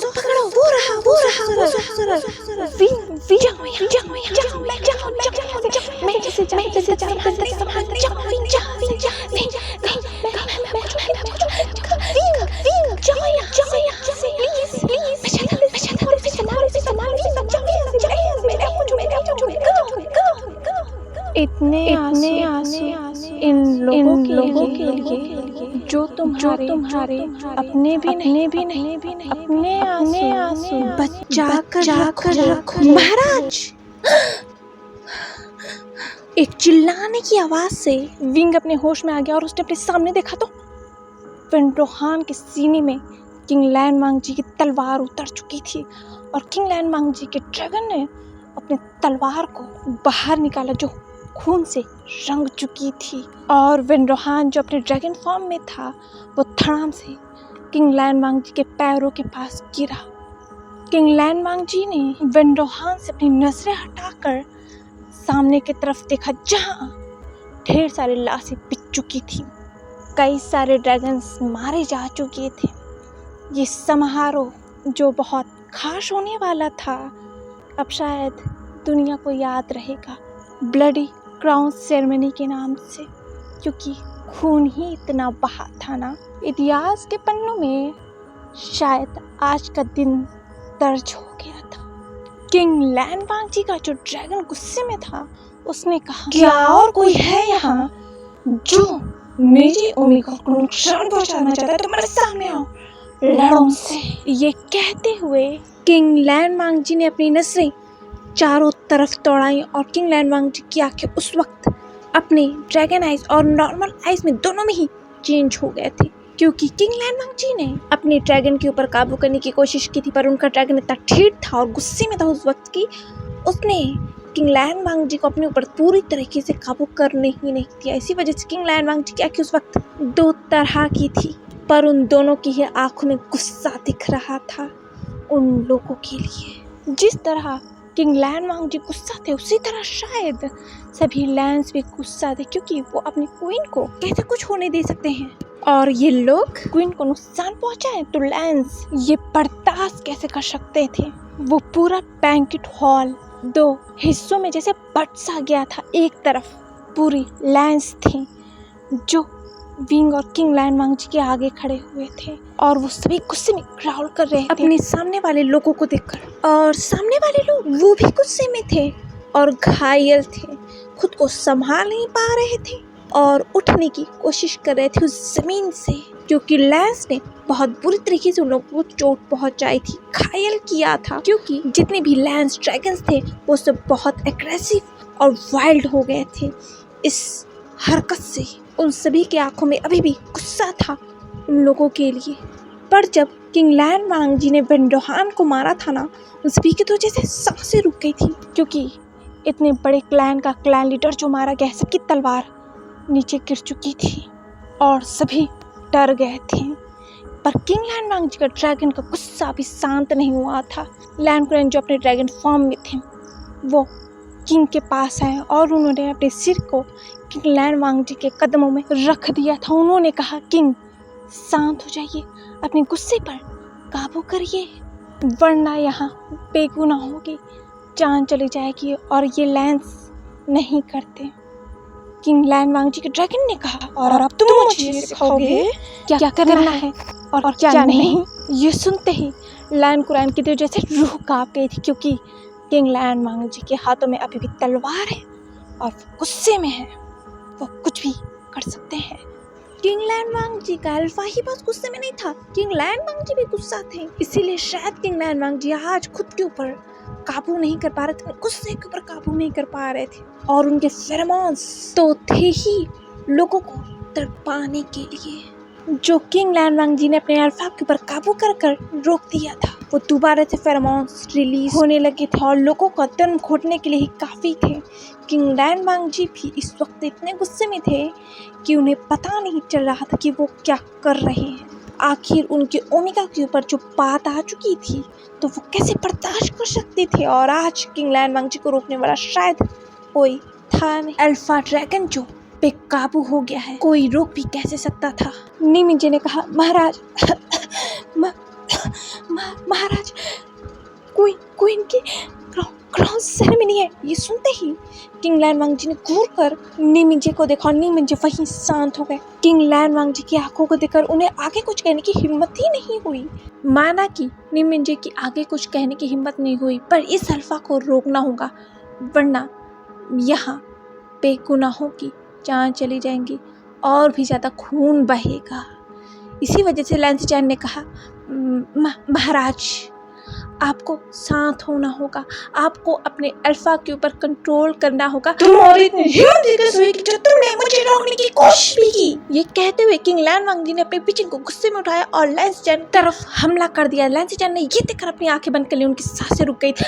पकड़ो वो रहा विंग जाओ मैं जैसे इतने आंसू इन लोगों के लिए जो तुम्हारे अपने भी नहीं अपने आंसू बचा कर रखो महाराज। एक चिल्लाने की आवाज से विंग अपने होश में आ गया और उसने अपने सामने देखा तो विंडरोहान के सीने में किंग लायन वांग जी की तलवार उतर चुकी थी और किंग लायन वांग जी के ड्रैगन ने अपने तलवार को बाहर निकाला जो खून से रंग चुकी थी। और विंडरोहान जो अपने ड्रैगन फॉर्म में था वो धड़ाम से किंग लायन वांग जी के पैरों के पास गिरा। किंग लायन वांग जी ने विंडरोहान से अपनी नजरें हटाकर सामने की तरफ देखा, जहां ढेर सारी लाशें बिक चुकी थी, कई सारे ड्रैगन्स मारे जा चुके थे। ये समारोह जो बहुत खास होने वाला था अब शायद दुनिया को याद रहेगा ब्लडी क्राउन सेरेमनी के नाम से, क्योंकि खून ही इतना बहा था ना। इतिहास के पन्नों में शायद आज का दिन दर्ज हो गया था। किंग लायन वांग जी का जो ड्रैगन गुस्से में था उसने कहा, क्या और कोई है यहाँ जो मेरी ओमेगा को नुकसान पहुंचाना चाहता है? तुम्हारे सामने आओ, लड़ो मुझसे। ये कहते हुए किंग लायन वांग जी ने अपनी नजरें चारों तरफ दौड़ाई और किंग लायन वांग जी की आंखें उस वक्त अपने ड्रैगन आइज और नॉर्मल आइज में दोनों में ही चेंज हो गए थे, क्योंकि किंग लायन वांग जी ने अपने ड्रैगन के ऊपर काबू करने की कोशिश की थी, पर उनका ड्रैगन इतना ठीक था और गुस्से में था उस वक्त की उसने किंग लायन वांग जी को अपने ऊपर पूरी तरीके से काबू करने ही नहीं दिया। इसी वजह से किंग लायन वांग जी की आंखें उस वक्त दो तरह की थी, पर उन दोनों की ही आंखों में गुस्सा दिख रहा था उन लोगों के लिए। जिस तरह किंग लायन वांग जी गुस्सा थे उसी तरह शायद सभी लैंस भी गुस्सा थे, क्योंकि वो अपनी क्वीन को कैसे कुछ होने दे सकते हैं और ये लोग क्वीन को नुकसान पहुंचाए तो लैंस ये बर्दाश्त कैसे कर सकते थे। वो पूरा बैंक्वेट हॉल दो हिस्सों में जैसे बट सा गया था। एक तरफ पूरी लैंस थी जो विंग और किंग लायन वांग जी के आगे खड़े हुए थे और वो सभी गुस्से में ग्राउल कर रहे थे अपने सामने वाले लोगों को देखकर, और सामने वाले लोग वो भी गुस्से में थे और घायल थे, खुद को संभाल नहीं पा रहे थे और उठने की कोशिश कर रहे थे उस जमीन से, क्योंकि लैंस ने बहुत बुरी तरीके से उन लोगों को चोट पहुंचाई थी, घायल किया था। क्योंकि जितने भी लैंस ड्रैगन्स थे वो सब बहुत एग्रेसिव और वाइल्ड हो गए थे। इस हरकत से उन सभी के आंखों में अभी भी गुस्सा था उन लोगों के लिए। पर जब किंग लैन वांग जी ने वेंडोहान को मारा था ना, उन सभी की तो जैसे सांसें रुक गई थी, क्योंकि इतने बड़े क्लैन का क्लैन लीडर जो मारा गया, सबकी तलवार नीचे गिर चुकी थी और सभी डर गए थे। पर किंग लैन वांग जी का ड्रैगन का गुस्सा भी शांत नहीं हुआ था। लैन कुरैन जो अपने ड्रैगन फॉर्म में थे, वो किंग के पास आए और उन्होंने अपने सिर को किंग लैन वांग जी के कदमों में रख दिया था। उन्होंने कहा, किंग शांत हो जाइए, अपने गुस्से पर काबू करिए, वरना यहाँ बेगुनाहों की जान चली जाएगी और ये लैंस नहीं करते। किंग लैन वांग जी के ड्रैगन ने कहा, और अब तुम मुझे सिखाओगे क्या करना है और क्या नहीं। ये सुनते ही लैन कुरैन की तो जैसे रूह कांप गई थी, क्योंकि किंग लैन वांग जी के हाथों में अभी भी तलवार है और वो गुस्से में है, वो कुछ भी कर सकते हैं। किंग लैन वांग जी का अल्फा ही बस गुस्से में नहीं था, किंग लैन वांग जी भी गुस्सा थे। इसीलिए शायद किंग लैन वांग जी आज खुद के ऊपर काबू नहीं कर पा रहे थे, गुस्से के ऊपर काबू नहीं कर पा रहे थे। और उनके फेरोमोन्स तो थे ही लोगों को तड़पाने के लिए। जो किंग लैन वांग जी ने अपने अल्फा के ऊपर काबू कर रोक दिया था, वो दोबारा से फेरोमोन्स रिलीज होने लगे थे और लोगों का दम घोटने के लिए ही काफी थे। किंग लैन वांग जी भी इस वक्त इतने गुस्से में थे कि उन्हें पता नहीं चल रहा था कि वो क्या कर रहे हैं। आखिर उनके ओमेगा के ऊपर जो बात आ चुकी थी, तो वो कैसे बर्दाश्त कर सकते थे। और आज किंग लैन वांग जी को रोकने वाला शायद कोई था नहीं। अल्फा ड्रैगन जो बेकाबू हो गया है, कोई रोक भी कैसे सकता था। निमिंजे ने कहा, महाराज महाराज, क्वीन की क्राउन सेरेमनी है। ये सुनते ही किंग लैन वांग जी ने घूर कर निमिंजे को देखा और निमिंजे वहीं शांत हो गए। किंग लैन वांग जी की आंखों को देखकर उन्हें आगे कुछ कहने की हिम्मत ही नहीं हुई। माना कि निमिंजे की आगे कुछ कहने की हिम्मत नहीं हुई, पर इस अल्फा को रोकना होगा, वरना यहाँ बेगुनाहों की जान चली जाएंगी और भी ज़्यादा खून बहेगा। इसी वजह से लैंस चैन ने कहा, महाराज, आपको शांत होना होगा, आपको अपने अल्फा के ऊपर कंट्रोल करना होगा। तुमने मुझे रोकने की कोशिश भी की। ये कहते हुए किंग लैन वांग जी ने अपने पिचन को गुस्से में उठाया और लैंस चैन तरफ हमला कर दिया। लैंस चैन ने ये देखकर अपनी आंखें बंद कर ली, उनकी सांसें रुक गई थी।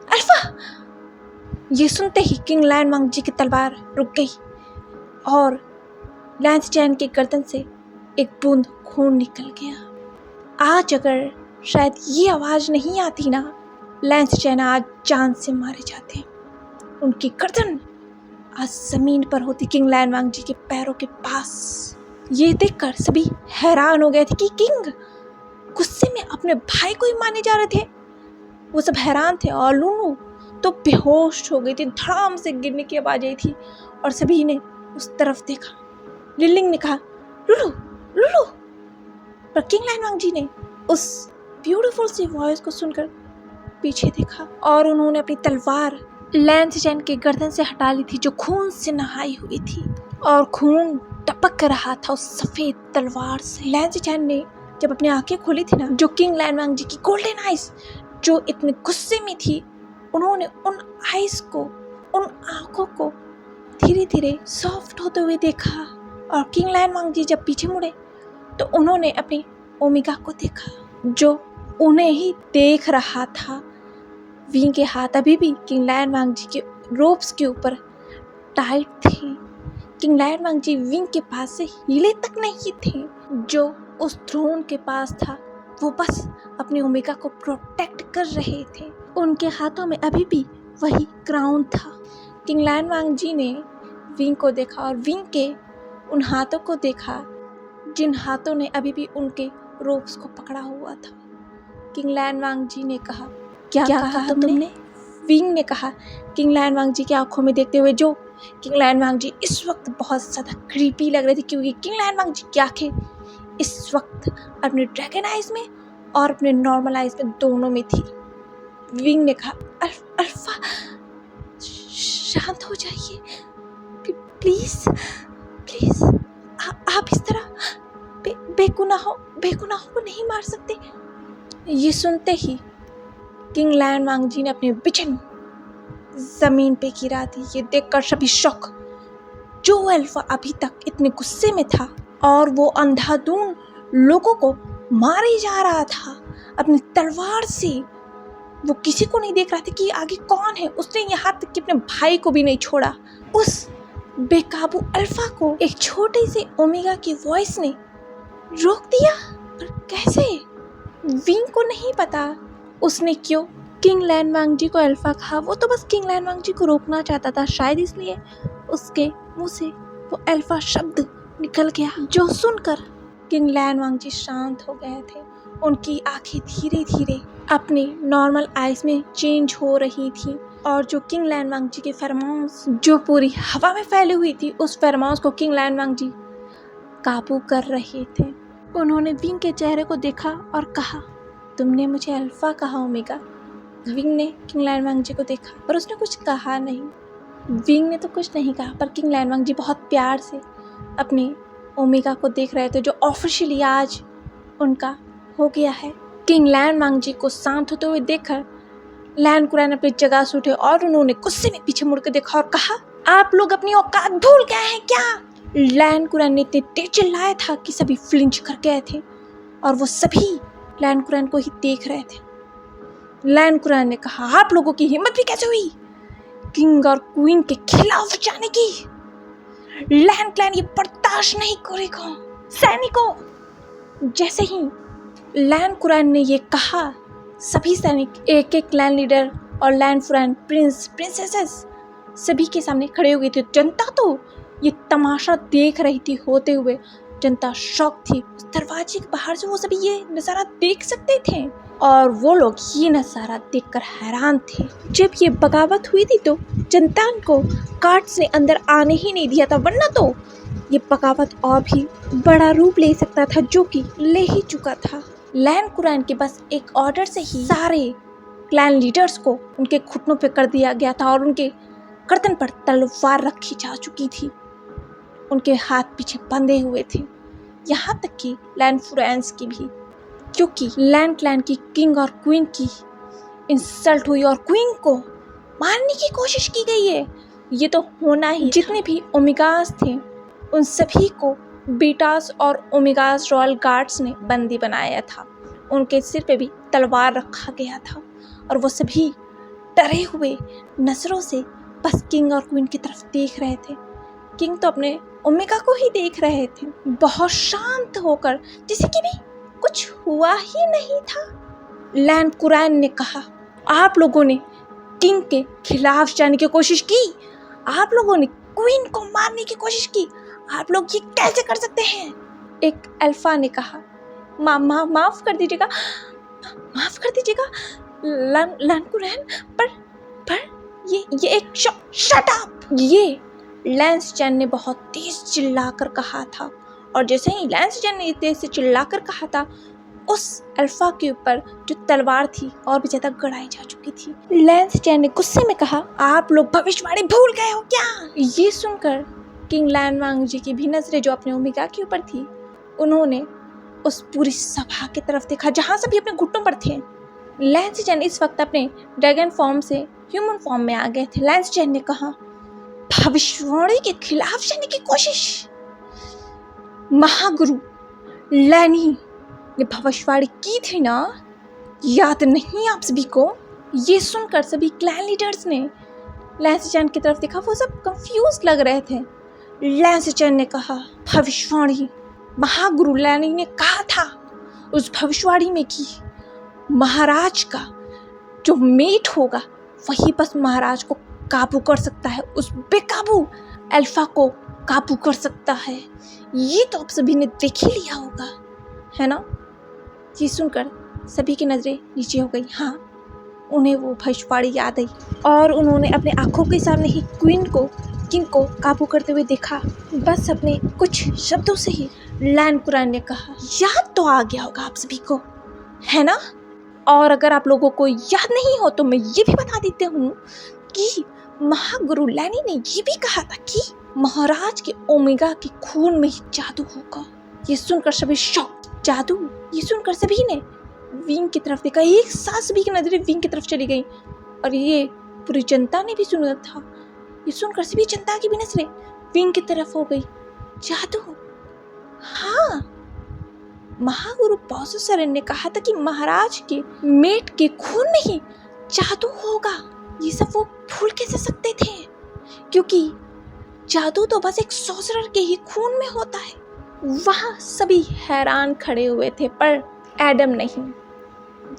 अल्फा! ये सुनते ही किंग लैन वांग जी की तलवार रुक गई और लैंस चैन के गर्दन से एक बूंद खून निकल गया। आज अगर शायद ये आवाज नहीं आती ना, लैंस चैन आज जान से मारे जाते। उनकी गर्दन आज जमीन पर होती, किंग लैन वांग जी के पैरों के पास। ये देखकर सभी हैरान हो गए थे कि किंग गुस्से में अपने भाई को ही मारने जा रहे थे। वो सब हैरान थे और लूनू तो बेहोश हो गई थी, धड़ाम से गिरने की आवाज आई थी और सभी ने उस तरफ देखा। लिलिंग ने कहा, लुलू लुलू, पर किंग लैन वांग जी ने उस ब्यूटीफुल सी वॉइस को सुनकर पीछे देखा और उन्होंने अपनी तलवार लैंस चैन के गर्दन से हटा ली थी, जो खून से नहाई हुई थी और खून टपक रहा था उस सफेद तलवार से। लैंस चैन ने जब अपनी आंखें खोली थी ना, जो किंग लैन वांग जी की गोल्डन आइज जो इतने गुस्से में थी, उन्होंने उन आइज को, उन आंखों को धीरे धीरे सॉफ्ट होते हुए देखा। और किंग लैन वांग जी जब पीछे मुड़े तो उन्होंने अपनी ओमेगा को देखा, जो उन्हें ही देख रहा था। विंग के हाथ अभी भी किंग लैन वांग जी के रोप्स के ऊपर टाइट थे। किंग लैन वांग जी विंग के पास से हिले तक नहीं थे। जो उस थ्रोन के पास था, वो बस अपने ओमेगा को प्रोटेक्ट कर रहे थे। उनके हाथों में अभी भी वही क्राउन था। किंग लैन वांग जी ने विंग को देखा और विंग के उन हाथों को देखा जिन हाथों ने अभी भी उनके रोप्स को पकड़ा हुआ था। किंग लैन वांग जी ने कहा, क्या कहा तुमने? विंग ने कहा, किंग लैन वांग जी की आंखों में देखते हुए, जो किंग लैन वांग जी इस वक्त बहुत ज़्यादा क्रीपी लग रही थी, क्योंकि किंग लैन वांग जी की आंखें इस वक्त अपने ड्रैगन आइज में और अपने नॉर्मल आइज में दोनों में थी। विंग ने कहा, अल्फा शांत हो जाइए, प्लीज प्लीज, आप इस तरह बेगुनाहों को नहीं मार सकते। ये सुनते ही किंग लैन वांग जी ने अपने बिचन जमीन पे गिरा दी। ये देखकर सभी शौक, जो अल्फा अभी तक इतने गुस्से में था और वो अंधाधुन लोगों को मारे जा रहा था अपनी तलवार से। वो किसी को नहीं देख रहा था कि आगे कौन है। उसने यहाँ तक कि अपने भाई को भी नहीं छोड़ा। उस बेकाबू अल्फा को एक छोटे से ओमेगा की वॉइस ने रोक दिया। पर कैसे? विंग को नहीं पता उसने क्यों किंग लैन वांगजी को अल्फा कहा। वो तो बस किंग लैन वांगजी को रोकना चाहता था, शायद इसलिए उसके मुंह से वो अल्फा शब्द निकल गया, जो सुनकर किंग लैन वांगजी शांत हो गए थे। उनकी आंखें धीरे धीरे अपने नॉर्मल आइज में चेंज हो रही थी और जो किंग लैन वांगजी के फेरोमोन्स जो पूरी हवा में फैली हुई थी, उस फेरोमोन्स को किंग लैन वांगजी काबू कर रहे थे। उन्होंने विंग के चेहरे को देखा और कहा, तुमने मुझे अल्फा कहा ओमेगा। विंग ने किंग लैन वांगजी को देखा पर उसने कुछ कहा नहीं। विंग ने तो कुछ नहीं कहा पर किंग लैन वांगजी बहुत प्यार से अपने ओमेगा को देख रहे थे, जो ऑफिशियली आज उनका हो गया है। किंग लैन वांगजी को शांत होते हुए देखकर लैन कुरैन अपनी जगह से उठे और उन्होंने गुस्से में पीछे मुड़कर देखा और कहा, आप लोग अपनी औकात भूल गए हैं क्या? लैन कुरैन ने इतने तेज चिल्लाया था कि सभी फ्लिंच कर गए थे और वो सभी लैन कुरैन को ही देख रहे थे। लैन कुरैन ने कहा, आप लोगों की हिम्मत भी कैसे हुई किंग और क्वीन के खिलाफ जाने की? लैन क्लैन ये बर्दाश्त नहीं करेगा। सैनिकों, जैसे ही लैन कुरैन ने ये कहा, सभी सैनिक एक एक क्लैन लीडर और लैन कुरैन प्रिंस प्रिंसेसेस सभी के सामने खड़े हुए थे। जनता तो ये तमाशा देख रही थी होते हुए। जनता शॉक थी। उस दरवाजे के बाहर से वो सभी ये नज़ारा देख सकते थे और वो लोग ये नज़ारा देखकर हैरान थे। जब ये बगावत हुई थी तो जनता को गार्ड्स ने अंदर आने ही नहीं दिया था, वरना तो ये बगावत और भी बड़ा रूप ले सकता था, जो कि ले ही चुका था। लैन कुरैन के बस एक ऑर्डर से ही सारे क्लैन लीडर्स को उनके घुटनों पे कर दिया गया था और उनके गर्दन पर तलवार रखी जा चुकी थी। उनके हाथ पीछे बंधे हुए थे, यहाँ तक कि लैन कुरैन्स की भी, क्योंकि लैन क्लैन की किंग और क्वीन की इंसल्ट हुई और क्वीन को मारने की कोशिश की गई है। ये तो होना ही। जितने भी ओमेगास थे उन सभी को बीटास और ओमेगास रॉयल गार्ड्स ने बंदी बनाया था। उनके सिर पे भी तलवार रखा गया था और वो सभी डरे हुए नजरों से बस किंग और क्वीन की तरफ देख रहे थे। किंग तो अपने ओमेगा को ही देख रहे थे, बहुत शांत होकर, जैसे कि भी कुछ हुआ ही नहीं था। लैन कुरैन ने कहा, आप लोगों ने किंग के खिलाफ जाने की कोशिश की, आप लोगों ने क्वीन को मारने की कोशिश की, आप लोग ये कैसे कर सकते हैं? एक अल्फा ने कहा, माफ कर दीजिएगा, माफ कर दीजिएगा लैन कुरैन, पर ये एक शट अप, ये लैंस चैन ने बहुत तेज चिल्लाकर कहा था। और जैसे ही लैंस चैन ने तेज से चिल्लाकर कहा था, उस अल्फा के ऊपर जो तलवार थी और भी ज्यादा गड़ाई जा चुकी थी। लैंस चैन ने गुस्से में कहा, आप लोग भविष्यवाणी भूल गए हो क्या? ये सुनकर किंग लैन वांगजी की भी नजरें जो अपने ओमेगा के ऊपर थी, उन्होंने उस पूरी सभा की तरफ देखा जहां सभी अपने घुटनों पर थे। लैंस चैन इस वक्त अपने ड्रैगन फॉर्म से ह्यूमन फॉर्म में आ गए थे। लैंस चैन ने कहा, भविष्यवाणी के खिलाफ जाने की कोशिश? महागुरु लैनी ने भविष्यवाणी की थी ना, याद नहीं आप सभी को? ये सुनकर सभी क्लैन लीडर्स ने लैंस चैन की तरफ देखा। वो सब कंफ्यूज लग रहे थे। लैंस चैन ने कहा, भविष्यवाणी महागुरु लैनी ने कहा था उस भविष्यवाणी में कि महाराज का जो मेट होगा वही बस महाराज को काबू कर सकता है, उस बेकाबू अल्फा को काबू कर सकता है। ये तो आप सभी ने देख ही लिया होगा, है ना? ये सुनकर सभी की नजरें नीचे हो गई। हाँ, उन्हें वो भविष्यवाणी याद आई और उन्होंने अपने आंखों के सामने ही क्वीन को, किंग को काबू करते हुए देखा। बस अपने कुछ शब्दों से ही लैन कुरैन ने कहा, याद तो आ गया होगा आप सभी को, है ना? और अगर आप लोगों को याद नहीं हो तो मैं ये भी बता देती हूँ कि महागुरु लैनी ने ये भी कहा था कि महाराज के ओमेगा के खून में ही जादू होगा। ये सुनकर सभी शॉक। जादू? ये सुनकर सभी ने विंग की तरफ देखा। एक साथ सभी की नजरें विंग की तरफ चली गई और ये पूरी जनता ने भी सुना था। ये सुनकर सभी जनता की भी नजरें विंग की तरफ हो गई। जादू? हाँ, महागुरु बौसुसरन ने कहा था कि महाराज के मेट के खून में ही जादू होगा। ये सब वो भूल कैसे सकते थे, क्योंकि जादू तो बस एक सॉर्सरर के ही खून में होता है। वहाँ सभी हैरान खड़े हुए थे, पर एडम नहीं।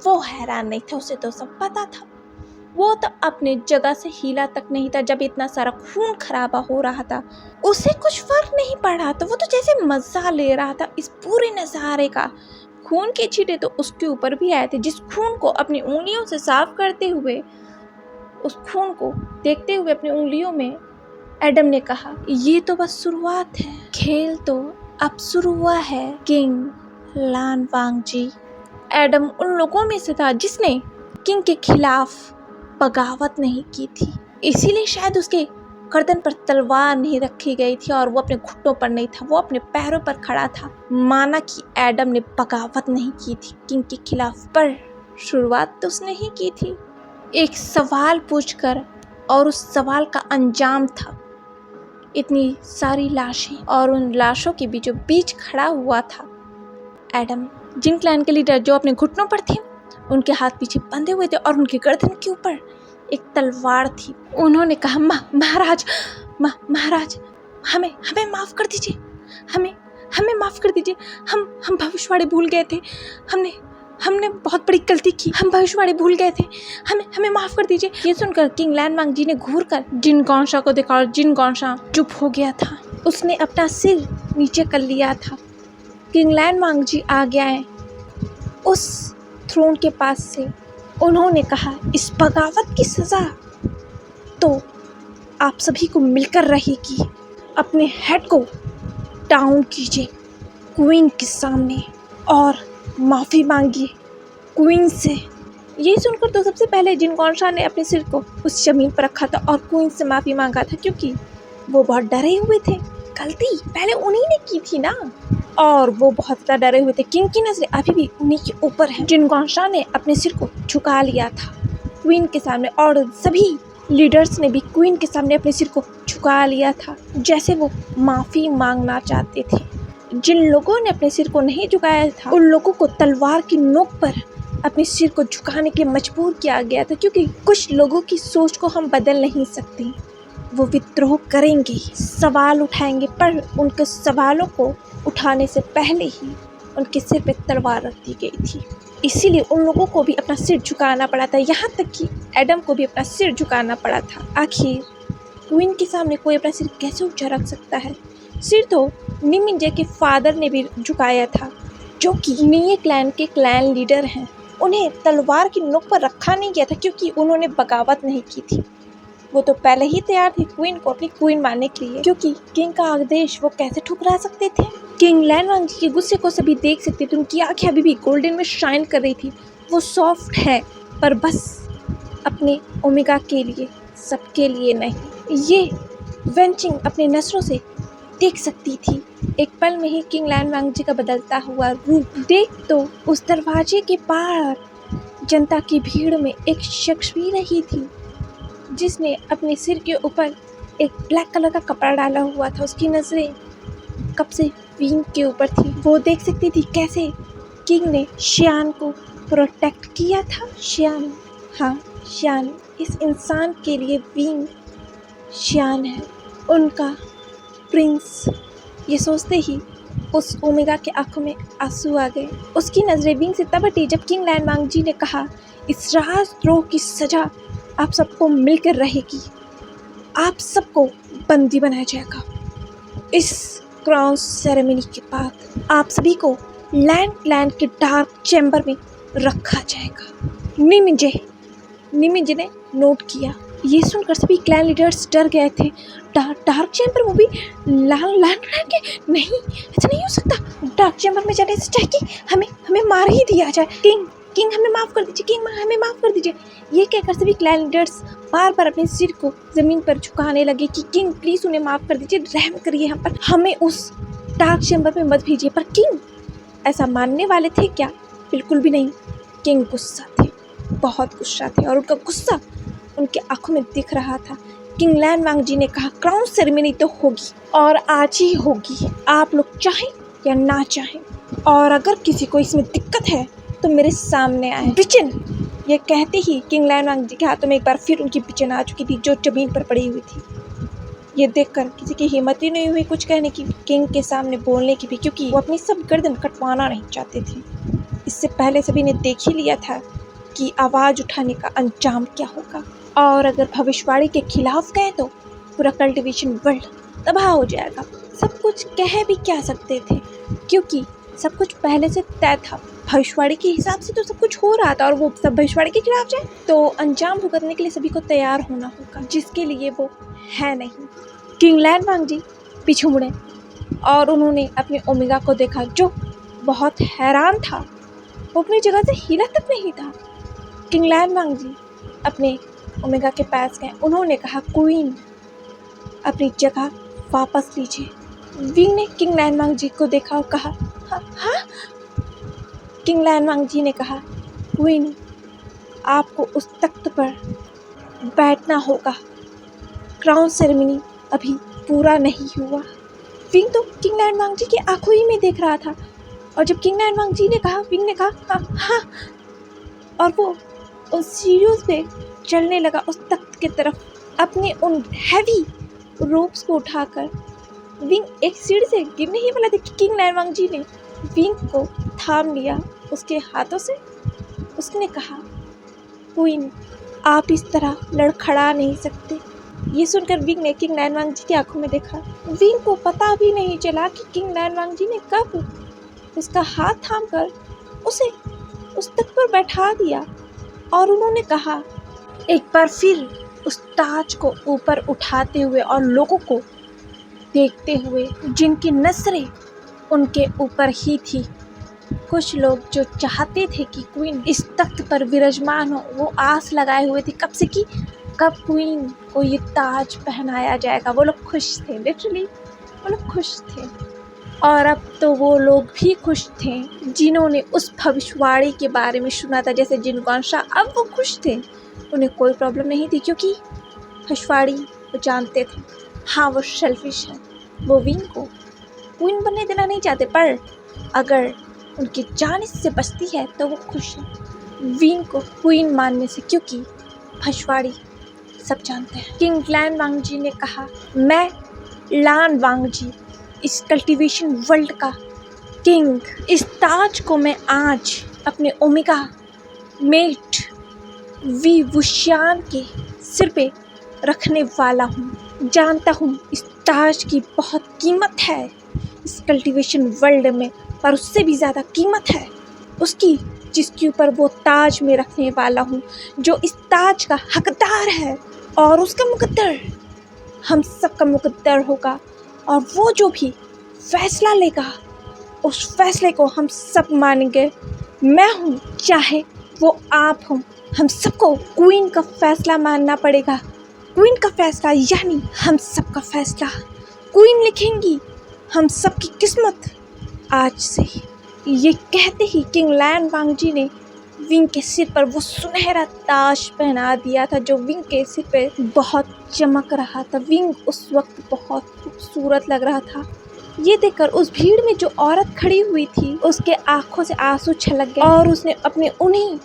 वो हैरान नहीं था, उसे तो सब पता था। वो तो अपने जगह से हिला तक नहीं था जब इतना सारा खून खराबा हो रहा था। उसे कुछ फर्क नहीं पड़ रहा था, वो तो जैसे मजा ले रहा था इस पूरे नज़ारे का। खून के छींटे तो उसके ऊपर भी आए थे। जिस खून को अपनी उंगलियों से साफ करते हुए, उस खून को देखते हुए अपनी उंगलियों में, एडम ने कहा, ये तो बस शुरुआत है, खेल तो अब शुरू हुआ है किंग लान वांग जी। एडम उन लोगों में से था जिसने किंग के खिलाफ बगावत नहीं की थी, इसीलिए शायद उसके गर्दन पर तलवार नहीं रखी गई थी और वो अपने घुटनों पर नहीं था, वो अपने पैरों पर खड़ा था। माना कि एडम ने बगावत नहीं की थी किंग के खिलाफ, पर शुरुआत तो उसने ही की थी, एक सवाल पूछकर, और उस सवाल का अंजाम था इतनी सारी लाशें, और उन लाशों के बीचों बीच खड़ा हुआ था एडम। जिन क्लैन के लीडर जो अपने घुटनों पर थे, उनके हाथ पीछे बंधे हुए थे और उनकी गर्दन के ऊपर एक तलवार थी। उन्होंने कहा, महाराज हमें माफ कर दीजिए, हमें माफ कर दीजिए। हम भविष्यवाणी भूल गए थे, हमने बहुत बड़ी गलती की, हम भविष्यवाणी भूल गए थे, हमें माफ कर दीजिए। ये सुनकर किंग लैन वांग जी ने घूर कर जिन गौशा को देखा और जिन गौशा चुप हो गया था। उसने अपना सिर नीचे कर लिया था। किंग लैन वांग जी आगे आए उस थ्रोन के पास से। उन्होंने कहा, इस बगावत की सजा तो आप सभी को मिलकर रहेगी। अपने हेड को डाउन कीजिए क्वीन के सामने और माफ़ी मांगिए क्वीन से। ये सुनकर तो सबसे पहले जिन गौशा ने अपने सिर को उस जमीन पर रखा था और क्वीन से माफ़ी मांगा था, क्योंकि वो बहुत डरे हुए थे। गलती पहले उन्हीं ने की थी ना, और वो बहुत ज़्यादा डरे हुए थे। किंग की नजरें अभी भी उन्हीं के ऊपर है। जिन गौशा ने अपने सिर को झुका लिया था क्वीन के सामने, और सभी लीडर्स ने भी क्वीन के सामने अपने सिर को झुका लिया था, जैसे वो माफ़ी मांगना चाहते थे। जिन लोगों ने अपने सिर को नहीं झुकाया था, उन लोगों को तलवार की नोक पर अपने सिर को झुकाने के लिए मजबूर किया गया था, क्योंकि कुछ लोगों की सोच को हम बदल नहीं सकते। वो विद्रोह करेंगे, सवाल उठाएंगे, पर उनके सवालों को उठाने से पहले ही उनके सिर पे तलवार रख दी गई थी। इसीलिए उन लोगों को भी अपना सिर झुकाना पड़ा था, यहाँ तक कि एडम को भी अपना सिर झुकाना पड़ा था। आखिर क्वीन के सामने कोई अपना सिर कैसे ऊंचा रख सकता है? सिर तो निमिंजे के फादर ने भी झुकाया था, जो कि नीये क्लैन के क्लैन लीडर हैं। उन्हें तलवार की नोक पर रखा नहीं गया था, क्योंकि उन्होंने बगावत नहीं की थी। वो तो पहले ही तैयार थे क्वीन को अपनी क्वीन मानने के लिए, क्योंकि किंग का आदेश वो कैसे ठुकरा सकते थे। किंग लैन वांग जी के गुस्से को सभी देख सकते थे। उनकी आंखें अभी भी गोल्डन में शाइन कर रही थी। वो सॉफ्ट है, पर बस अपने ओमेगा के लिए, सबके लिए नहीं। ये वेंचिंग अपने नजरों से देख सकती थी एक पल में ही किंग लैन वांग जी का बदलता हुआ रूप। देख तो उस दरवाजे के पार जनता की भीड़ में एक शख्स भी रही थी, जिसने अपने सिर के ऊपर एक ब्लैक कलर का कपड़ा डाला हुआ था। उसकी नजरें कब से विंग के ऊपर थी। वो देख सकती थी कैसे किंग ने शियान को प्रोटेक्ट किया था। शियान, हाँ शियान, इस इंसान के लिए विंग शियान है, उनका प्रिंस। ये सोचते ही उस ओमेगा के आंखों में आंसू आ गए। उसकी नजरें विंग से तब हटी जब किंग लैन वांग जी ने कहा, इस राजद्रोह की सजा आप सबको मिलकर रहेगी, आप सबको बंदी बनाया जाएगा। इस क्राउन सेरेमनी के बाद आप सभी को लैंड क्लैन के डार्क चैम्बर में रखा जाएगा। निमिंजे ने नोट किया। ये सुनकर सभी क्लैन लीडर्स डर गए थे। डार्क चैम्बर, वो भी लैंड क्लैन के? नहीं, ऐसा नहीं हो सकता। डार्क चैम्बर में जाने से चाहिए हमें मार ही दिया जाए। किंग हमें माफ़ कर दीजिए, किंग हमें माफ़ कर दीजिए। ये कहकर सभी क्लैन लीडर्स बार बार अपने सिर को ज़मीन पर झुकाने लगे कि किंग प्लीज़ उन्हें माफ़ कर दीजिए, रहम करिए हम पर, हमें उस डार्क चैम्बर में मत भेजिए। पर किंग ऐसा मानने वाले थे क्या? बिल्कुल भी नहीं। किंग गुस्सा थे, बहुत गुस्सा थे, और उनका गुस्सा उनके आंखों में दिख रहा था। किंग लैन वांग जी ने कहा, क्राउन सेरेमनी तो होगी और आज ही होगी, आप लोग चाहें या ना चाहें। और अगर किसी को इसमें दिक्कत है तो मेरे सामने आए। बिचन! ये कहते ही किंग लैन वांग जी के हाथों में एक बार फिर उनकी बिचन आ चुकी थी, जो जमीन पर पड़ी हुई थी। ये देखकर किसी की हिम्मत ही नहीं हुई कुछ कहने की, किंग के सामने बोलने की भी, क्योंकि वो अपनी सब गर्दन कटवाना नहीं चाहते थे। इससे पहले सभी ने देख ही लिया था कि आवाज़ उठाने का अंजाम क्या होगा, और अगर भविष्यवाणी के खिलाफ गए तो पूरा कल्टीवेशन वर्ल्ड तबाह हो जाएगा। सब कुछ कह भी क्या सकते थे, क्योंकि सब कुछ पहले से तय था। भविष्यवाणी के हिसाब से तो सब कुछ हो रहा था, और वो सब भविष्यवाणी के खिलाफ जाए तो अंजाम भुगतने के लिए सभी को तैयार होना होगा, जिसके लिए वो है नहीं। किंग लैन वांग जी पीछे मुड़े और उन्होंने अपने ओमेगा को देखा, जो बहुत हैरान था। वो अपनी जगह से हिला तक नहीं था। किंग लैन वांग जी अपने ओमेगा के पास गए। उन्होंने कहा, क्वीन अपनी जगह वापस लीजिए। विंग ने किंग लैन वांग जी को देखा और कहा, हाँ। किंग लैन वांग जी ने कहा, क्वीन आपको उस तख्त पर बैठना होगा, क्राउन सेरेमनी अभी पूरा नहीं हुआ। विंग तो किंग लैन वांग जी की आंखों ही में देख रहा था, और जब किंग लैन वांग जी ने कहा, विंग ने कहा, हाँ, और वो उस सीढ़ियों पे चलने लगा उस तख्त की तरफ, अपने उन हैवी रोप्स को उठाकर। विंग एक सीढ़ी से गिरने ही वाला था कि किंग लैन वांग जी ने विंग को थाम लिया उसके हाथों से। उसने कहा, क्वीन आप इस तरह लड़खड़ा नहीं सकते। ये सुनकर विंग ने किंग लैन वांग जी की आंखों में देखा। विंग को पता भी नहीं चला कि किंग लैन वांग जी ने कब उसका हाथ थामकर उसे उस तख्त पर बैठा दिया, और उन्होंने कहा, एक बार फिर उस ताज को ऊपर उठाते हुए और लोगों को देखते हुए जिनकी नजरें उनके ऊपर ही थी। कुछ लोग जो चाहते थे कि क्वीन इस तख्त पर विराजमान हो, वो आस लगाए हुए थे कब से कि कब क्वीन को ये ताज पहनाया जाएगा। वो लोग खुश थे, लिटरली वो लोग खुश थे। और अब तो वो लोग भी खुश थे जिन्होंने उस भविष्यवाणी के बारे में सुना था, जैसे जिनगॉन शाह। अब वो खुश थे, उन्हें कोई प्रॉब्लम नहीं थी, क्योंकि भविष्यवाणी वो जानते थे। हाँ, वो सेल्फिश है, वो विंग को क्वीन बनने देना नहीं चाहते, पर अगर उनकी जान इससे बचती है तो वो खुश है विंग को क्वीन मानने से, क्योंकि भविष्यवाणी सब जानते हैं। किंग लैन वांग जी ने कहा, मैं लान वांग जी, इस कल्टीवेशन वर्ल्ड का किंग, इस ताज को मैं आज अपने ओमेगा मेट वी वुशियान के सिर पे रखने वाला हूँ। जानता हूँ इस ताज की बहुत कीमत है इस कल्टीवेशन वर्ल्ड में, पर उससे भी ज़्यादा कीमत है उसकी जिसके ऊपर वो ताज में रखने वाला हूँ, जो इस ताज का हकदार है, और उसका मुकद्दर हम सब का मुकद्दर होगा, और वो जो भी फैसला लेगा उस फैसले को हम सब मानेंगे। मैं हूँ चाहे वो आप हो, हम सबको क्वीन का फैसला मानना पड़ेगा। क्वीन का फैसला यानी हम सब का फैसला। क्वीन लिखेंगी हम सब की किस्मत आज से। ये कहते ही किंग लैन वांग जी ने विंग के सिर पर वो सुनहरा ताज पहना दिया था, जो विंग के सिर पे बहुत चमक रहा था। विंग उस वक्त बहुत खूबसूरत लग रहा था। ये देखकर उस भीड़ में जो औरत खड़ी हुई थी, उसके आंखों से आंसू छलक गए, और उसने अपने उन्हीं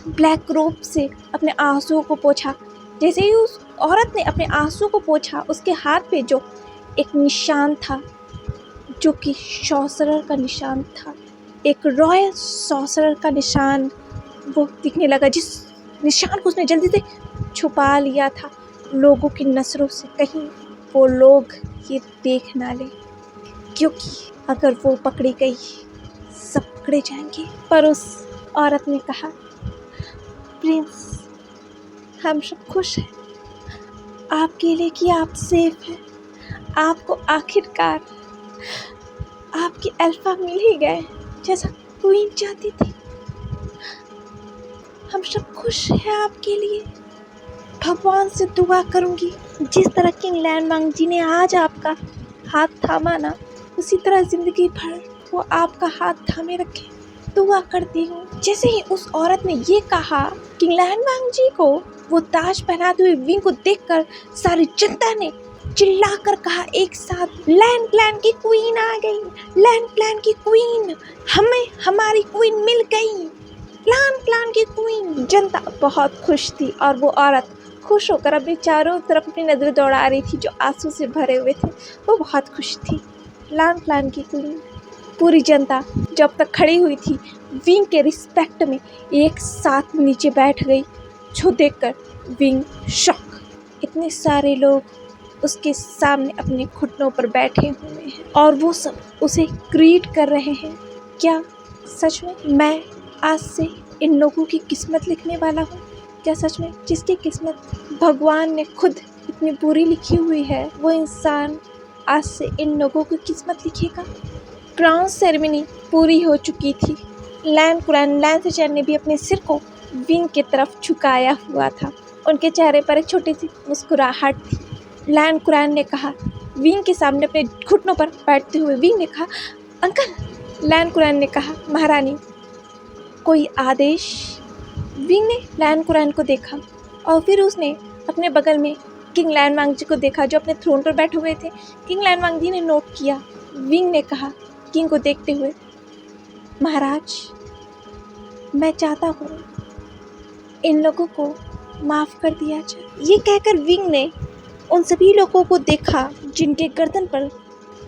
ब्लैक रोब से अपने आंसुओं को पोंछा। जैसे ही उस औरत ने अपने आंसू को पोंछा, उसके हाथ पे जो एक निशान था, जो कि सॉर्सरर का निशान था, एक रॉयल सॉर्सरर का निशान वो दिखने लगा, जिस निशान को उसने जल्दी से छुपा लिया था लोगों की नज़रों से, कहीं वो लोग ये देख ना ले, क्योंकि अगर वो पकड़ी गई सब पकड़े जाएंगे। पर उस औरत ने कहा, प्रिंस हम सब खुश हैं आपके लिए कि आप सेफ हैं। आपको आखिरकार आपकी अल्फा मिल ही गए, जैसा क्वीन चाहती थी। हम सब खुश हैं आपके लिए। भगवान से दुआ करूंगी जिस तरह किंग लैन वांग जी ने आज आपका हाथ थामा ना, उसी तरह जिंदगी भर वो आपका हाथ थामे रखे। दुआ करती हूँ। जैसे ही उस औरत ने ये कहा, किंग लैन वांग जी को वो ताज पहनाते हुए विंग को देखकर सारी जनता ने चिल्लाकर कहा एक साथ, लैंड क्लैन की क्वीन आ गई, लैंड क्लैन की क्वीन, हमें हमारी क्वीन मिल गई, लैंड क्लैन की क्वीन। जनता बहुत खुश थी और वो औरत खुश होकर अपनी चारों तरफ अपनी नजरें दौड़ा रही थी जो आंसू से भरे हुए थे। वो बहुत खुश थी, लैंड क्लैन की क्वीन। पूरी जनता जब तक खड़ी हुई थी विंग के रिस्पेक्ट में एक साथ नीचे बैठ गई, जो देखकर विंग शॉक। इतने सारे लोग उसके सामने अपने घुटनों पर बैठे हुए हैं और वो सब उसे ग्रीट कर रहे हैं। क्या सच में मैं आज से इन लोगों की किस्मत लिखने वाला हूँ? क्या सच में जिसकी किस्मत भगवान ने खुद इतनी बुरी लिखी हुई है वो इंसान आज से इन लोगों की किस्मत लिखेगा? क्राउन सेरेमनी पूरी हो चुकी थी। लैंसेचैन ने भी अपने सिर को विंग की तरफ झुकाया हुआ था। उनके चेहरे पर एक छोटी सी मुस्कुराहट थी। लैंड कुरैन ने कहा, विंग के सामने अपने घुटनों पर बैठते हुए विंग ने कहा, अंकल। लैंड कुरैन ने कहा, महारानी कोई आदेश? विंग ने लैंड कुरैन को देखा और फिर उसने अपने बगल में किंग लैनवांग जी को देखा जो अपने थ्रोन पर बैठे हुए थे। किंग लैनवांग जी ने नोट किया। विंग ने कहा किंग को देखते हुए, महाराज मैं चाहता हूँ इन लोगों को माफ़ कर दिया जाए। ये कहकर विंग ने उन सभी लोगों को देखा जिनके गर्दन पर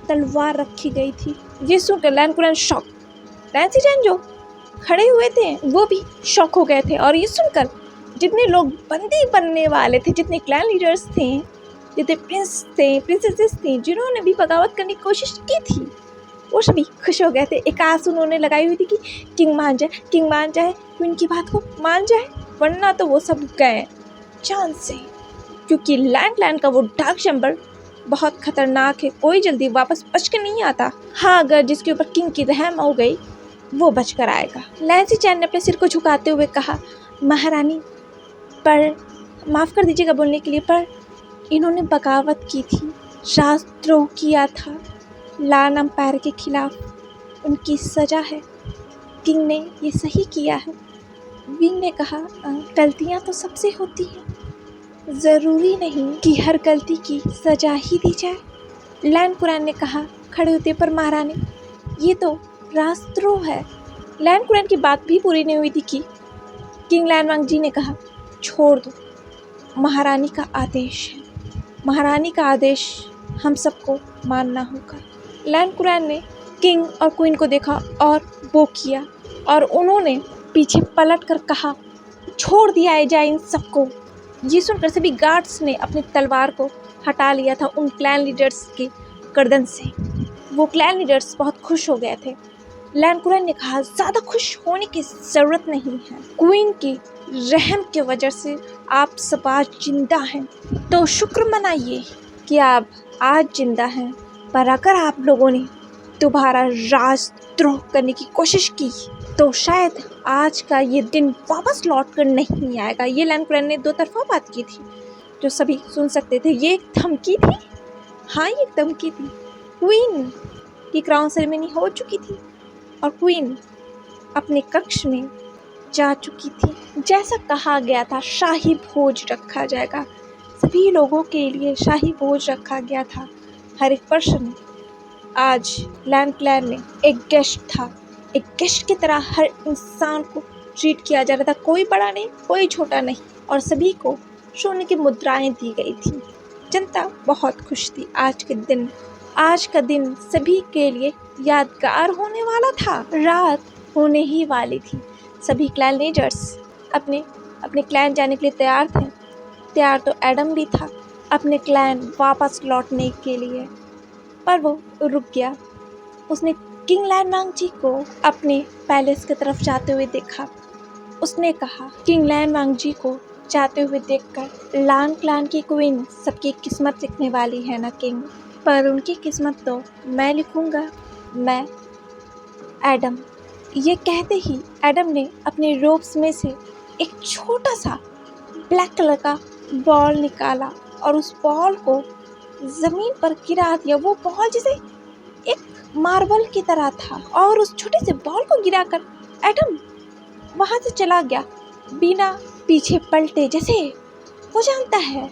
तलवार रखी गई थी। ये सुनकर लैंड कुरैन शॉक। लैंसेचैन जो खड़े हुए थे वो भी शॉक हो गए थे और ये सुनकर जितने लोग बंदी बनने वाले थे, जितने क्लैन लीडर्स थे, जितने प्रिंस थे, प्रिंसेसेस थी, जिन्होंने भी बगावत करने की कोशिश की थी, वो सभी खुश हो गए थे। एक आस उन्होंने लगाई हुई थी कि किंग मान जाए, किंग मान जाए, क्वीन की बात को मान जाए, वरना तो वो सब गए जान से। क्योंकि लैंड का वो डार्क चैम्बर बहुत खतरनाक है, कोई जल्दी वापस बच के नहीं आता। हाँ, अगर जिसके ऊपर किंग की रहम हो गई वो बच कर आएगा। लैंसेचैन ने अपने सिर को झुकाते हुए कहा, महारानी पर माफ़ कर दीजिएगा बोलने के लिए, पर इन्होंने बगावत की थी, राजद्रोह किया था लान अम्पायर के खिलाफ, उनकी सज़ा है। किंग ने ये सही किया है। विंग ने कहा, गलतियाँ तो सबसे होती हैं, ज़रूरी नहीं कि हर गलती की सज़ा ही दी जाए। लैंड कुरैन ने कहा खड़े होते पर, महारानी ये तो राजद्रोह है। लैंड कुरैन की बात भी पूरी नहीं हुई थी कि किंग लैनवांग जी ने कहा, छोड़ दो, महारानी का आदेश है, महारानी का आदेश हम सबको मानना होगा। लैंड कुरैन ने किंग और क्वीन को देखा और वो किया और उन्होंने पीछे पलट कर कहा, छोड़ दिया जाए इन सबको। ये सुनकर सभी गार्ड्स ने अपनी तलवार को हटा लिया था उन क्लैन लीडर्स के गर्दन से। वो क्लैन लीडर्स बहुत खुश हो गए थे। लैंड कुरैन ने कहा, ज़्यादा खुश होने की ज़रूरत नहीं है, क्वीन की रहम की वजह से आप सब आज जिंदा हैं, तो शुक्र मनाइए कि आप आज जिंदा हैं। पर अगर आप लोगों ने दोबारा राजद्रोह करने की कोशिश की तो शायद आज का ये दिन वापस लौट कर नहीं आएगा। ये लैंड कुरैन ने दो तरफा बात की थी जो सभी सुन सकते थे। ये एक धमकी थी, हाँ ये धमकी थी। क्वीन की क्राउन सेरेमनी हो चुकी थी और क्वीन अपने कक्ष में जा चुकी थी। जैसा कहा गया था शाही भोज रखा जाएगा, सभी लोगों के लिए शाही भोज रखा गया था। हर एक पर्सन आज लैंड क्लैन में एक गेस्ट था, एक गेस्ट की तरह हर इंसान को ट्रीट किया जा रहा था, कोई बड़ा नहीं कोई छोटा नहीं, और सभी को सोने की मुद्राएं दी गई थी। जनता बहुत खुश थी। आज का दिन सभी के लिए यादगार होने वाला था। रात होने ही वाली थी। सभी क्लैन लीडर्स अपने अपने क्लैन जाने के लिए तैयार थे। तैयार तो एडम भी था अपने क्लैन वापस लौटने के लिए, पर वो रुक गया। उसने किंग लैनवांग जी को अपने पैलेस की तरफ जाते हुए देखा। उसने कहा, किंग लैनवांग जी को जाते हुए देखकर, लान क्लैन की क्वीन सबकी किस्मत लिखने वाली है ना किंग, पर उनकी किस्मत तो मैं लिखूंगा, मैं एडम। ये कहते ही एडम ने अपने रोब्स में से एक छोटा सा ब्लैक कलर का बॉल निकाला और उस बॉल को ज़मीन पर गिरा दिया। वो बॉल जैसे एक मार्बल की तरह था और उस छोटे से बॉल को गिराकर एडम वहाँ से चला गया बिना पीछे पलटे। जैसे वो जानता है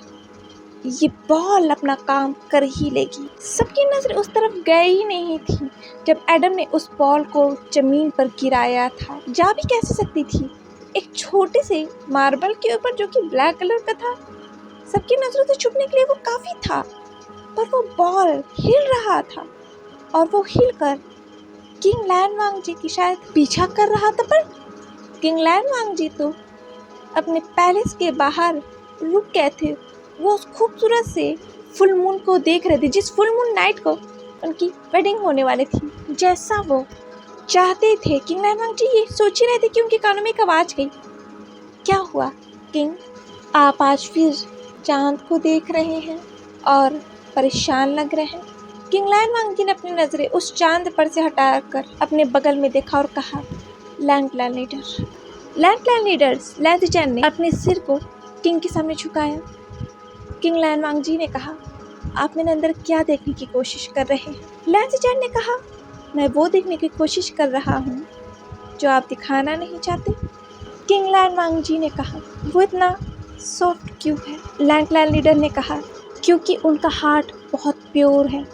ये बॉल अपना काम कर ही लेगी। सबकी नजर उस तरफ गई ही नहीं थी जब एडम ने उस बॉल को जमीन पर गिराया था। जा भी कैसे सकती थी एक छोटे से मार्बल के ऊपर जो कि ब्लैक कलर का था। सबकी नजरों से छुपने के लिए वो काफी था, पर वो बॉल हिल रहा था और वो हिल कर किंग लैन वांग जी की शायद पीछा कर रहा था। पर किंग लैन वांग जी तो अपने पैलेस के बाहर रुक गए थे। वो उस खूबसूरत से फुल मून को देख रहे थे, जिस फुल मून नाइट को उनकी वेडिंग होने वाली थी, जैसा वो चाहते थे। किंग लैन वांग जी ये सोच ही रहे थे कि उनके कानों में एक आवाज़ गई। क्या हुआ किंग, आप आज फिर चांद को देख रहे हैं और परेशान लग रहे हैं। किंग लैन वांग जी ने अपनी नज़रें उस चांद पर से हटाकर अपने बगल में देखा और कहा, लैंड लीडर्स। लैंड चैन ने अपने सिर को किंग के सामने झुकाया। किंग लैन वांग जी ने कहा, आप मेरे अंदर क्या देखने की कोशिश कर रहे हैं? लैंड चैन ने कहा, मैं वो देखने की कोशिश कर रहा हूँ जो आप दिखाना नहीं चाहते। किंग लैन वांग जी ने कहा, वो इतना सॉफ्ट क्यों है? लैंड लीडर ने कहा, क्योंकि उनका हार्ट बहुत प्योर है।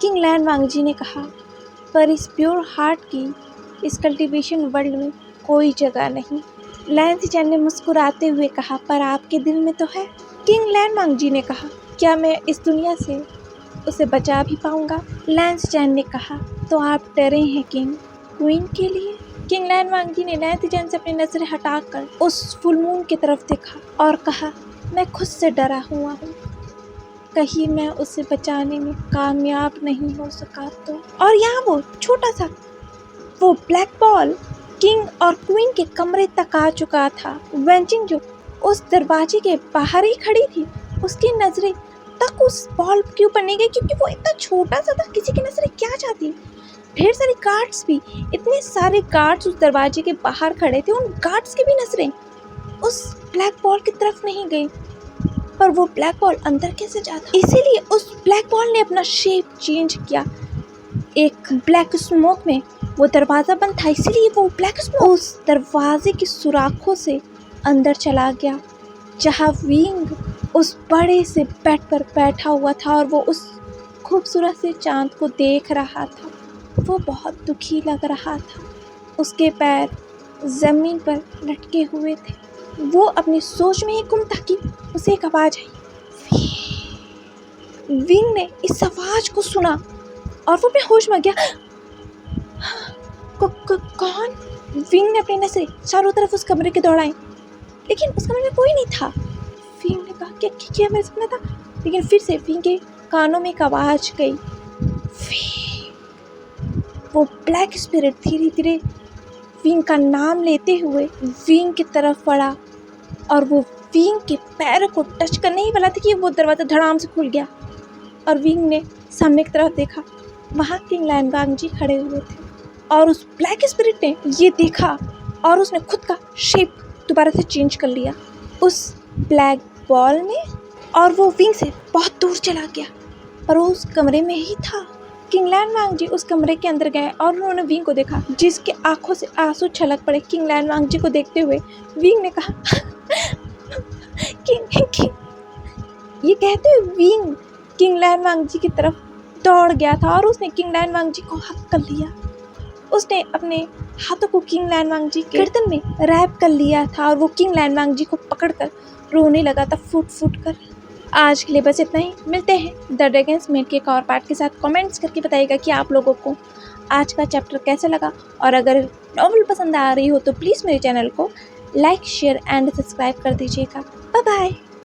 किंग लैन वांग जी ने कहा, पर इस प्योर हार्ट की इस कल्टीवेशन वर्ल्ड में कोई जगह नहीं। लैन चैन ने मुस्कुराते हुए कहा, पर आपके दिल में तो है। किंग लैन वांग जी ने कहा, क्या मैं इस दुनिया से उसे बचा भी पाऊंगा? लैन चैन ने कहा, तो आप डरे हैं किंग, क्वीन के लिए? किंग लैन वांग जी ने लैन चैन से अपनी नजरें हटाकर उस फुल मून की तरफ देखा और कहा, मैं खुद से डरा हुआ हूँ, कहीं मैं उसे बचाने में कामयाब नहीं हो सका तो। और यहाँ वो छोटा सा वो ब्लैक बॉल किंग और क्वीन के कमरे तक आ चुका था। वेंचिंग जो उस दरवाजे के बाहर ही खड़ी थी, उसकी नजरें तक उस बॉल के ऊपर नहीं गई, क्योंकि वो इतना छोटा सा था। किसी की नजरें क्या चाहती? ढेर सारे गार्ड्स भी, इतने सारे गार्ड्स उस दरवाजे के बाहर खड़े थे, उन गार्ड्स की भी नजरें उस ब्लैक बॉल की तरफ नहीं गई। पर वो ब्लैक बॉल अंदर कैसे जाता? इसीलिए उस ब्लैक बॉल ने अपना शेप चेंज किया। एक ब्लैक स्मोक में वो दरवाज़ा बंद था, इसीलिए वो ब्लैक स्मोक उस दरवाजे की सुराखों से अंदर चला गया, जहाँ विंग उस बड़े से बेड पर बैठा हुआ था और वो उस खूबसूरत से चांद को देख रहा था। वो बहुत दुखी लग रहा था। उसके पैर ज़मीन पर लटके हुए थे। वो अपनी सोच में ही गुम था कि उसे एक आवाज़ आई। विंग ने इस आवाज़ को सुना और वो अपने होश में गया। कौन? विंग ने अपनी नजरें चारों तरफ उस कमरे के दौड़ाई, लेकिन उस कमरे में कोई नहीं था। विंग ने कहा, क्या मेरा सपना था? लेकिन फिर से विंग के कानों में एक आवाज़ गई। वो ब्लैक स्पिरिट धीरे धीरे विंग का नाम लेते हुए विंग की तरफ बढ़ा और वो विंग के पैर को टच करने ही वाला था कि वो दरवाज़ा धड़ाम से खुल गया और विंग ने सामने की तरफ देखा। वहाँ किंग लैन वांग जी खड़े हुए थे और उस ब्लैक स्पिरिट ने ये देखा और उसने खुद का शेप दोबारा से चेंज कर लिया उस ब्लैक बॉल में, और वो विंग से बहुत दूर चला गया और वो उस कमरे में ही था। किंग लैन वांग जी उस कमरे के अंदर गए और उन्होंने विंग को देखा, जिसके आंखों से आंसू छलक पड़े। किंग लैन वांग जी को देखते हुए विंग ने कहा, किंग। ये कहते हुए विंग किंग लैन वांग जी की तरफ दौड़ गया था और उसने किंग लैन वांग जी को हक कर लिया। उसने अपने हाथों को किंग लैन वांग जी के गर्दन में रैप कर लिया था और वो किंग लैन वांग जी को पकड़कर रोने लगा था फूट फूट कर। आज के लिए बस इतना ही। मिलते हैं द ड्रैगन्स मेट के एक और पार्ट के साथ। कमेंट्स करके बताइएगा कि आप लोगों को आज का चैप्टर कैसा लगा, और अगर नॉवल पसंद आ रही हो तो प्लीज़ मेरे चैनल को लाइक शेयर एंड सब्सक्राइब कर दीजिएगा। Bye bye.